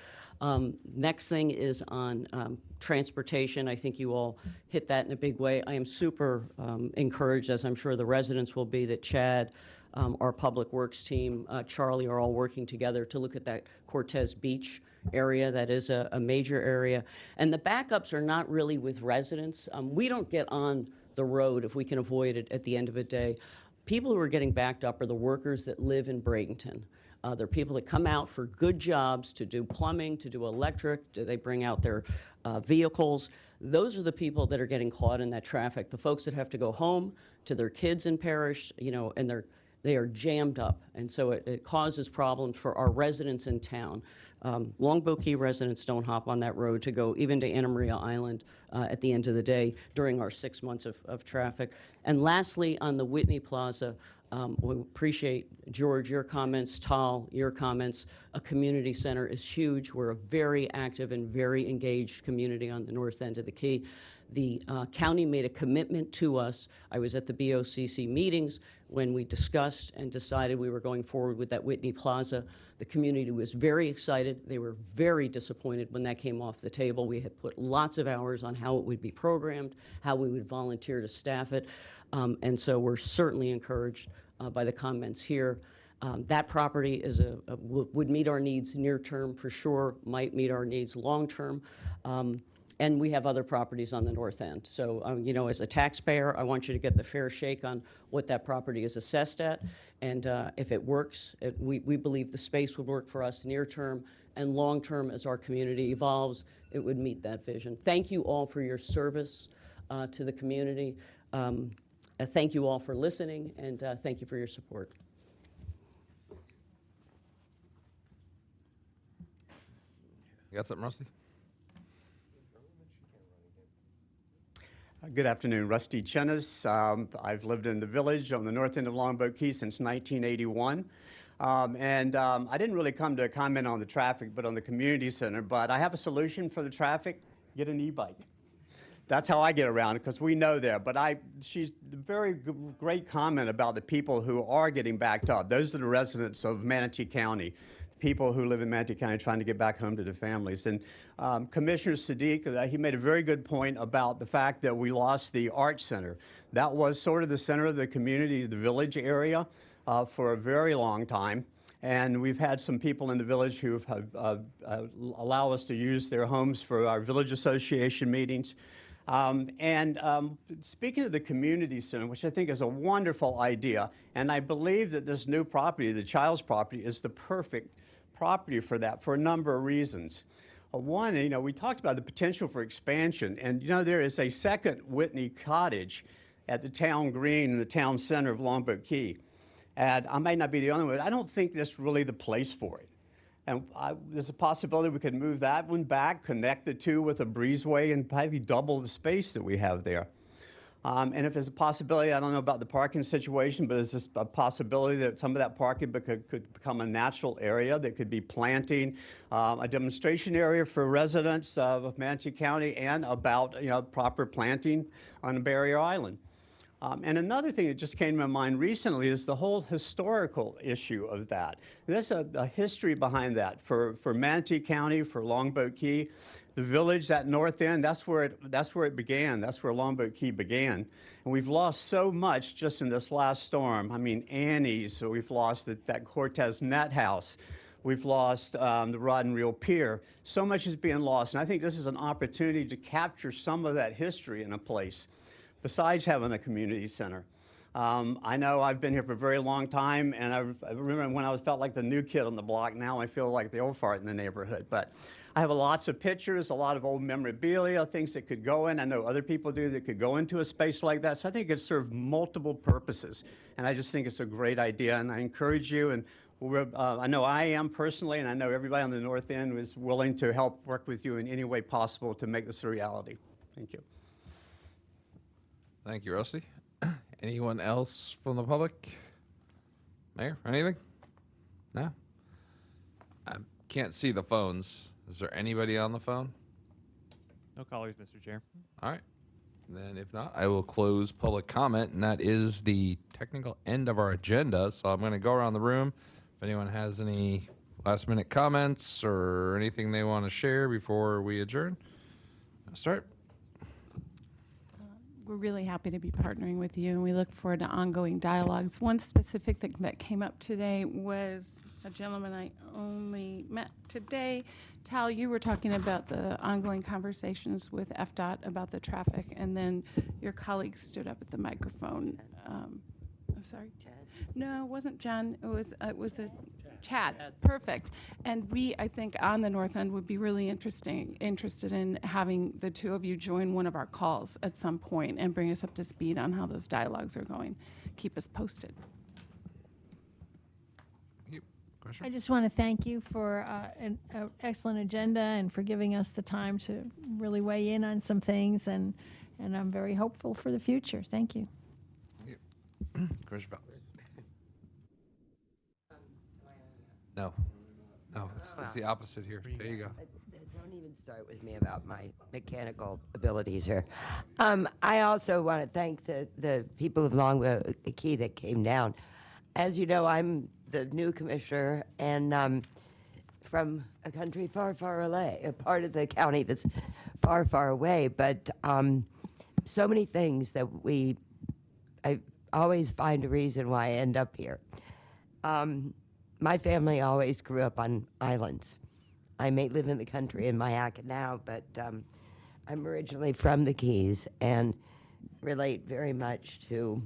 Next thing is on transportation. I think you all hit that in a big way. I am super encouraged, as I'm sure the residents will be, that Chad, our Public Works team, Charlie are all working together to look at that Cortez Beach area. That is a major area. And the backups are not really with residents. We don't get on the road if we can avoid it at the end of the day. People who are getting backed up are the workers that live in Bradenton. They're people that come out for good jobs to do plumbing, to do electric. They bring out their vehicles. Those are the people that are getting caught in that traffic. The folks that have to go home to their kids in parish, you know, and they are jammed up. And so it causes problems for our residents in town. Longboat Key residents don't hop on that road to go even to Anna Maria Island at the end of the day during our 6 months of traffic. And lastly, on the Whitney Plaza, we appreciate, George, your comments, Tal, your comments. A community center is huge. We're a very active and very engaged community on the north end of the Key. The county made a commitment to us. I was at the BOCC meetings when we discussed and decided we were going forward with that Whitney Plaza. The community was very excited. They were very disappointed when that came off the table. We had put lots of hours on how it would be programmed, how we would volunteer to staff it. And so we're certainly encouraged by the comments here. That property is would meet our needs near term for sure, might meet our needs long term. And we have other properties on the north end. So, you know, as a taxpayer, I want you to get the fair shake on what that property is assessed at. And if it works, we believe the space would work for us near term, and long term as our community evolves, it would meet that vision. Thank you all for your service to the community. Thank you all for listening, and thank you for your support. You got something, Rusty? Good afternoon, Rusty Chennis. I've lived in the village on the north end of Longboat Key since 1981. I didn't really come to comment on the traffic, but on the community center. But I have a solution for the traffic: get an e-bike. That's how I get around, because we know there. But she's a very great comment about the people who are getting backed up. Those are the residents of Manatee County, people who live in Manatee County trying to get back home to their families. And Commissioner Sadiq, he made a very good point about the fact that we lost the Arts Center. That was sort of the center of the community, the village area, for a very long time. And we've had some people in the village who have allow us to use their homes for our village association meetings. Speaking of the community center, which I think is a wonderful idea, and I believe that this new property, the Child's property, is the perfect property for that for a number of reasons. One, we talked about the potential for expansion, and there is a second Whitney Cottage at the town green in the town center of Longboat Key. And I may not be the only one, but I don't think that's really the place for it. And there's a possibility we could move that one back, connect the two with a breezeway, and probably double the space that we have there. And if there's a possibility, I don't know about the parking situation, but there's just a possibility that some of that parking could become a natural area that could be planting, a demonstration area for residents of Manatee County, and about proper planting on Barrier Island. And another thing that just came to my mind recently is the whole historical issue of that. There's a history behind that for Manatee County, for Longboat Key. The village, that north end, that's where it began. That's where Longboat Key began. And we've lost so much just in this last storm. I mean, Annie's, so we've lost that Cortez Net House. We've lost the Rod and Reel Pier. So much is being lost. And I think this is an opportunity to capture some of that history in a place, besides having a community center. I know I've been here for a very long time, and I remember when I felt like the new kid on the block. Now I feel like the old fart in the neighborhood. But I have lots of pictures, a lot of old memorabilia, things that could go in. I know other people do that could go into a space like that. So I think it serves multiple purposes. And I just think it's a great idea, and I encourage you. And I know I am personally, and I know everybody on the north end is willing to help work with you in any way possible to make this a reality. Thank you. Thank you, Rusty. Anyone else from the public? Mayor, anything? No? I can't see the phones. Is there anybody on the phone? No callers, Mr. Chair. All right. Then if not, I will close public comment, and that is the technical end of our agenda. So I'm going to go around the room. If anyone has any last-minute comments or anything they want to share before we adjourn, I'll start. We're really happy to be partnering with you, and we look forward to ongoing dialogues. One specific thing that came up today was a gentleman I only met today. Tal, you were talking about the ongoing conversations with FDOT about the traffic, and then your colleague stood up at the microphone. I'm sorry? Chad? No, it wasn't John. It was a Chad. Perfect. And we, I think, on the north end would be really interested in having the two of you join one of our calls at some point and bring us up to speed on how those dialogues are going. Keep us posted. I just want to thank you for an excellent agenda and for giving us the time to really weigh in on some things, and I'm very hopeful for the future. Thank you. Commissioner Phelps. No, it's the opposite here. There you go. Don't even start with me about my mechanical abilities here. I also want to thank the people of Longboat Key that came down. As you know, I'm the new commissioner, and from a country far, far away, a part of the county that's far, far away. But so many things that I always find a reason why I end up here. My family always grew up on islands. I may live in the country in Mayaca now, but I'm originally from the Keys and relate very much to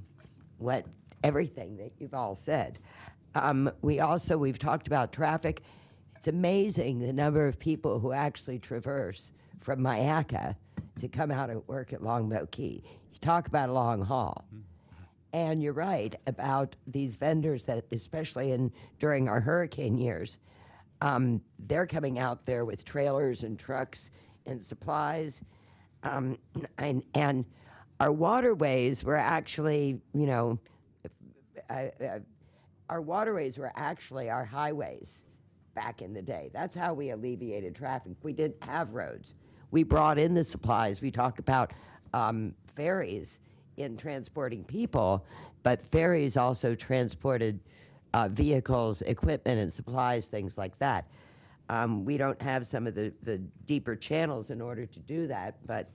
everything that you've all said. We've talked about traffic. It's amazing the number of people who actually traverse from Mayaca to come out and work at Longboat Key. You talk about a long haul. And you're right about these vendors that, especially during our hurricane years, They're coming out there with trailers and trucks and supplies. And our waterways were actually, our waterways were actually our highways back in the day. That's how we alleviated traffic. We didn't have roads. We brought in the supplies. We talked about ferries in transporting people, but ferries also transported vehicles, equipment, and supplies, things like that. We don't have some of the deeper channels in order to do that, but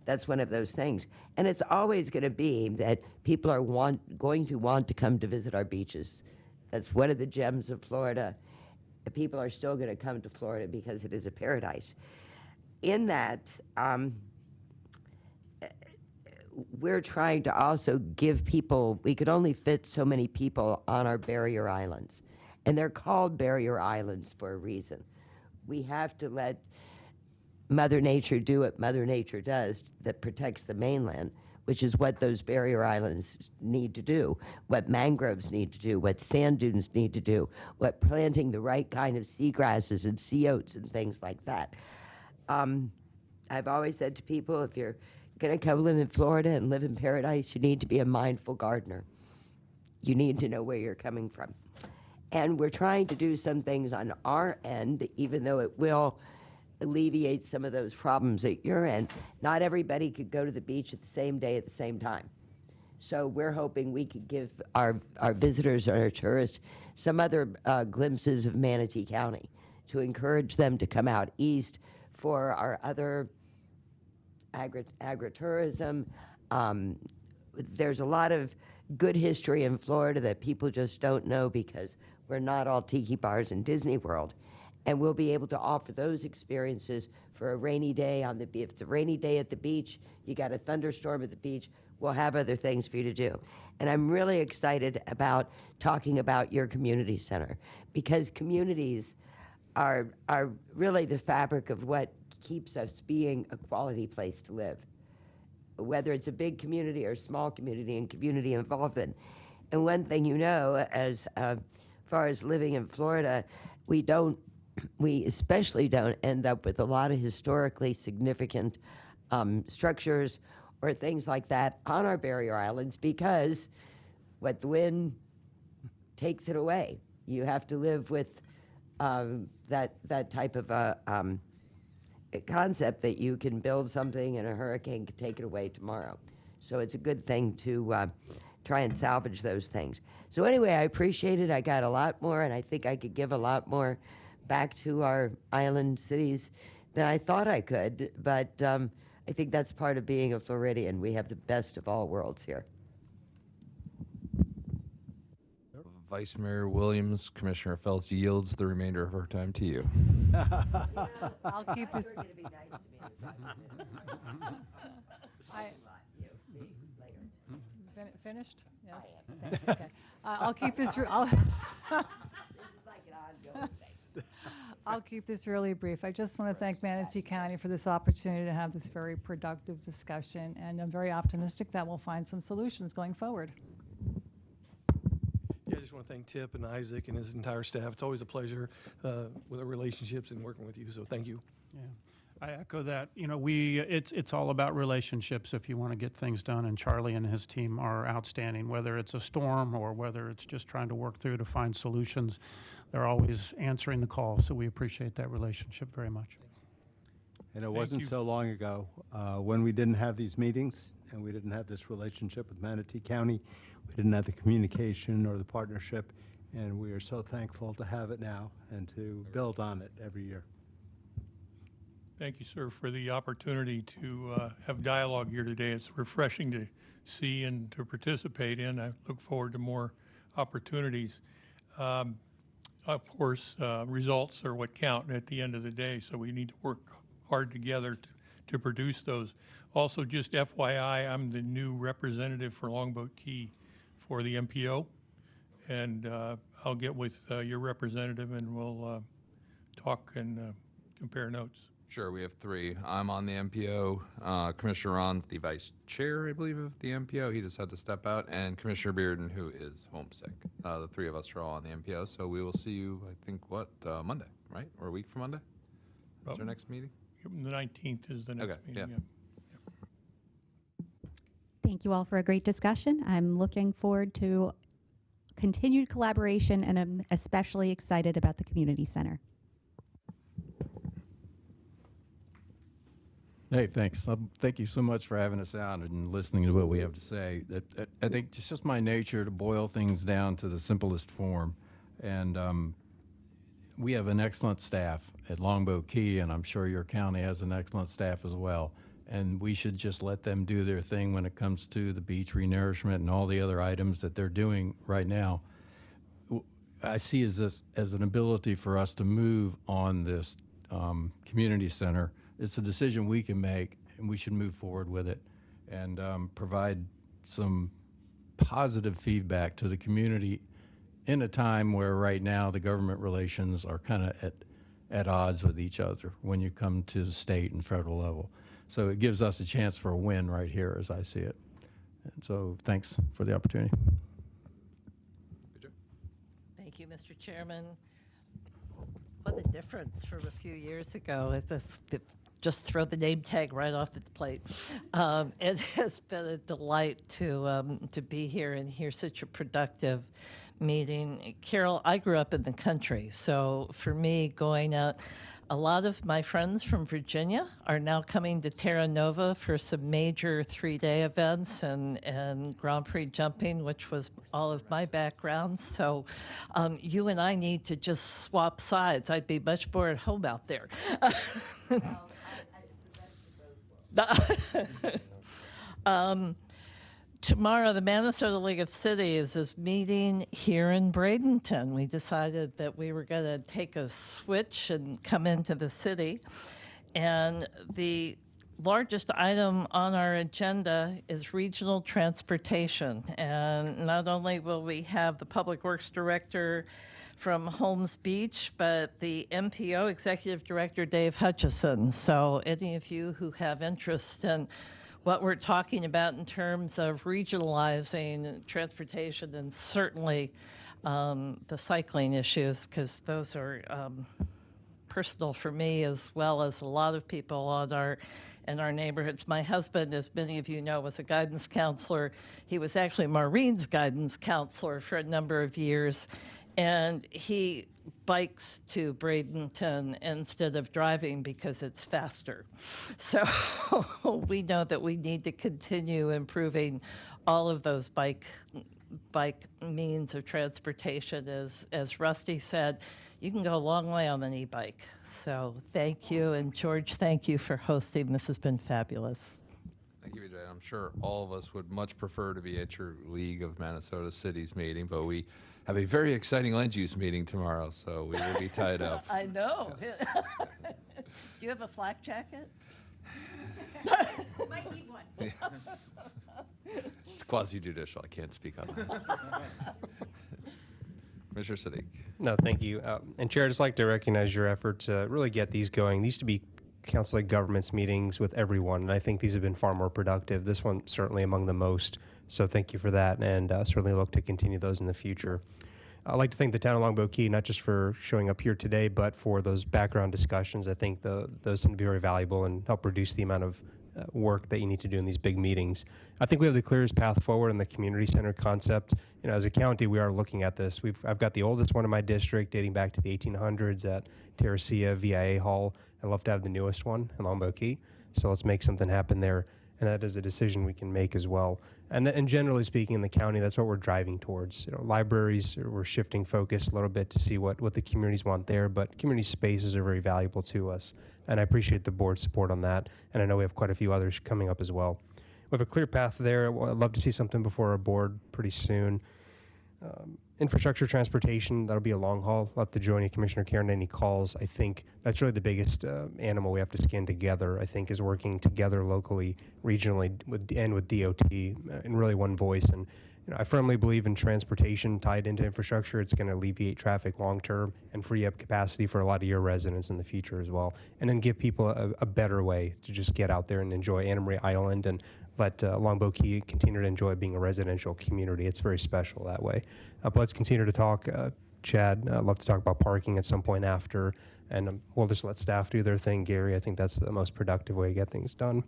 that's one of those things. And it's always going to be that people are going to want to come to visit our beaches. That's one of the gems of Florida. People are still going to come to Florida because it is a paradise. In that, we're trying to also give people, we could only fit so many people on our barrier islands. And they're called barrier islands for a reason. We have to let Mother Nature do what Mother Nature does that protects the mainland, which is what those barrier islands need to do, what mangroves need to do, what sand dunes need to do, what planting the right kind of seagrasses and sea oats and things like that. I've always said to people, if you're going to come live in Florida and live in paradise, you need to be a mindful gardener. You need to know where you're coming from. And we're trying to do some things on our end, even though it will alleviate some of those problems at your end. Not everybody could go to the beach at the same day at the same time. So we're hoping we could give our visitors and our tourists some other glimpses of Manatee County to encourage them to come out east for our other agritourism. There's a lot of good history in Florida that people just don't know because we're not all tiki bars in Disney World. And we'll be able to offer those experiences for a rainy day on the beach. If it's a rainy day at the beach, you got a thunderstorm at the beach, we'll have other things for you to do. And I'm really excited about talking about your community center because communities are really the fabric of what keeps us being a quality place to live, whether it's a big community or a small community and community involvement. And one thing as far as living in Florida, we especially don't end up with a lot of historically significant structures or things like that on our barrier islands because what the wind takes it away. You have to live with that type of a concept that you can build something and a hurricane can take it away tomorrow. So it's a good thing to try and salvage those things. So anyway, I appreciate it. I got a lot more, and I think I could give a lot more back to our island cities than I thought I could. But I think that's part of being a Floridian. We have the best of all worlds here. Vice Mayor Williams, Commissioner Feltz yields the remainder of her time to you. I'll keep this. Finished? Yes. Okay. I'll keep this. I'll keep this really brief. I just want to thank Manatee County for this opportunity to have this very productive discussion, and I'm very optimistic that we'll find some solutions going forward. Yeah, I just want to thank Tip and Isaac and his entire staff. It's always a pleasure with our relationships and working with you, so thank you. Yeah. I echo that. It's all about relationships if you want to get things done, and Charlie and his team are outstanding. Whether it's a storm or whether it's just trying to work through to find solutions, they're always answering the call. So we appreciate that relationship very much. And it wasn't so long ago when we didn't have these meetings and we didn't have this relationship with Manatee County. We didn't have the communication or the partnership, and we are so thankful to have it now and to build on it every year. Thank you, sir, for the opportunity to have dialogue here today. It's refreshing to see and to participate in. I look forward to more opportunities. Of course, results are what count at the end of the day, so we need to work hard together to produce those. Also, just FYI, I'm the new representative for Longboat Key for the MPO, and I'll get with your representative and we'll talk and compare notes. Sure, we have three. I'm on the MPO. Commissioner Ron's the vice chair, I believe, of the MPO. He just had to step out. And Commissioner Bearden, who is homesick. The three of us are all on the MPO. So we will see you, I think, Monday, right? Or a week from Monday? Is our next meeting? The 19th is the next meeting. Yeah. Thank you all for a great discussion. I'm looking forward to continued collaboration, and I'm especially excited about the community center. Hey, thanks. Thank you so much for having us out and listening to what we have to say. I think it's just my nature to boil things down to the simplest form. And we have an excellent staff at Longboat Key, and I'm sure your county has an excellent staff as well. And we should just let them do their thing when it comes to the beach renourishment and all the other items that they're doing right now. I see as an ability for us to move on this community center. It's a decision we can make, and we should move forward with it and provide some positive feedback to the community in a time where right now the government relations are kind of at odds with each other when you come to the state and federal level. So it gives us a chance for a win right here as I see it. And so thanks for the opportunity. Thank you, Mr. Chairman. What a difference from a few years ago. Just throw the name tag right off the plate. It has been a delight to be here and hear such a productive meeting. Carol, I grew up in the country, so for me, going out, a lot of my friends from Virginia are now coming to Terra Nova for some major 3-day events and Grand Prix jumping, which was all of my background. So you and I need to just swap sides. I'd be much more at home out there. Tomorrow, the Minnesota League of Cities is meeting here in Bradenton. We decided that we were going to take a switch and come into the city. And the largest item on our agenda is regional transportation. And not only will we have the Public Works Director from Holmes Beach, but the MPO Executive Director, Dave Hutchison. So any of you who have interest in what we're talking about in terms of regionalizing transportation and certainly the cycling issues, because those are personal for me as well as a lot of people in our neighborhoods. My husband, as many of you know, was a guidance counselor. He was actually Maureen's guidance counselor for a number of years, and he bikes to Bradenton instead of driving because it's faster. So we know that we need to continue improving all of those bike means of transportation. As Rusty said, you can go a long way on an e-bike. So thank you, and George, thank you for hosting. This has been fabulous. Thank you, Vijay. I'm sure all of us would much prefer to be at your League of Minnesota Cities meeting, but we have a very exciting land use meeting tomorrow, so we will be tied up. I know. Do you have a flak jacket? Might need one. It's quasi-judicial. I can't speak on that. Mr. Sadiq. No, thank you. And Chair, I'd just like to recognize your effort to really get these going. These to be council of governments meetings with everyone, and I think these have been far more productive. This one certainly among the most. So thank you for that, and certainly look to continue those in the future. I'd like to thank the town of Longboat Key, not just for showing up here today, but for those background discussions. I think those tend to be very valuable and help reduce the amount of work that you need to do in these big meetings. I think we have the clearest path forward in the community center concept. You know, as a county, we are looking at this. I've got the oldest one in my district dating back to the 1800s at Terracea VIA Hall. I'd love to have the newest one in Longboat Key. So let's make something happen there. And that is a decision we can make as well. And generally speaking, in the county, that's what we're driving towards. You know, libraries, we're shifting focus a little bit to see what the communities want there, but community spaces are very valuable to us. And I appreciate the board's support on that. And I know we have quite a few others coming up as well. We have a clear path there. I'd love to see something before our board pretty soon. Infrastructure, transportation, that'll be a long haul. I'll have to join you, Commissioner Karen, any calls. I think that's really the biggest animal we have to skin together, I think, is working together locally, regionally, with DOT in really one voice. And I firmly believe in transportation tied into infrastructure. It's going to alleviate traffic long term and free up capacity for a lot of your residents in the future as well, and then give people a better way to just get out there and enjoy Anna Maria Island and let Longboat Key continue to enjoy being a residential community. It's very special that way. But let's continue to talk. Chad, I'd love to talk about parking at some point after, and we'll just let staff do their thing. Gary, I think that's the most productive way to get things done.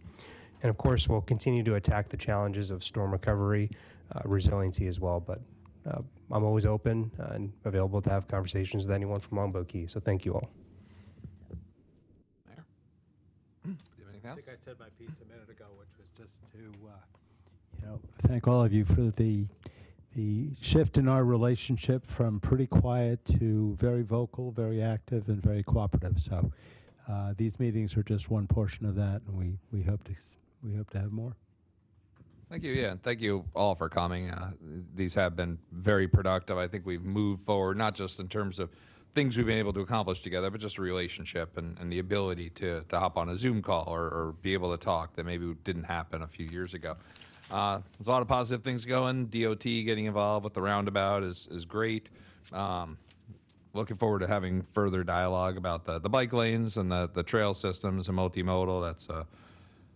And of course, we'll continue to attack the challenges of storm recovery, resiliency as well. But I'm always open and available to have conversations with anyone from Longboat Key. So thank you all. Mayor? Do you have anything else? I think I said my piece a minute ago, which was just to thank all of you for the shift in our relationship from pretty quiet to very vocal, very active, and very cooperative. So these meetings are just one portion of that, and we hope to have more. Thank you. Yeah, and thank you all for coming. These have been very productive. I think we've moved forward, not just in terms of things we've been able to accomplish together, but just a relationship and the ability to hop on a Zoom call or be able to talk that maybe didn't happen a few years ago. There's a lot of positive things going. DOT getting involved with the roundabout is great. Looking forward to having further dialogue about the bike lanes and the trail systems and multimodal. That's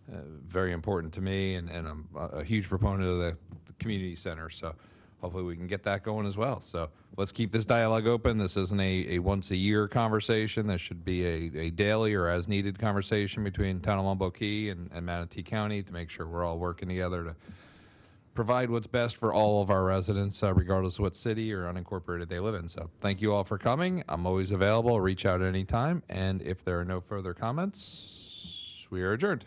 very important to me, and I'm a huge proponent of the community center. So hopefully we can get that going as well. So let's keep this dialogue open. This isn't a once-a-year conversation. This should be a daily or as-needed conversation between Town of Longboat Key and Manatee County to make sure we're all working together to provide what's best for all of our residents, regardless of what city or unincorporated they live in. So thank you all for coming. I'm always available. Reach out at any time. And if there are no further comments, we are adjourned.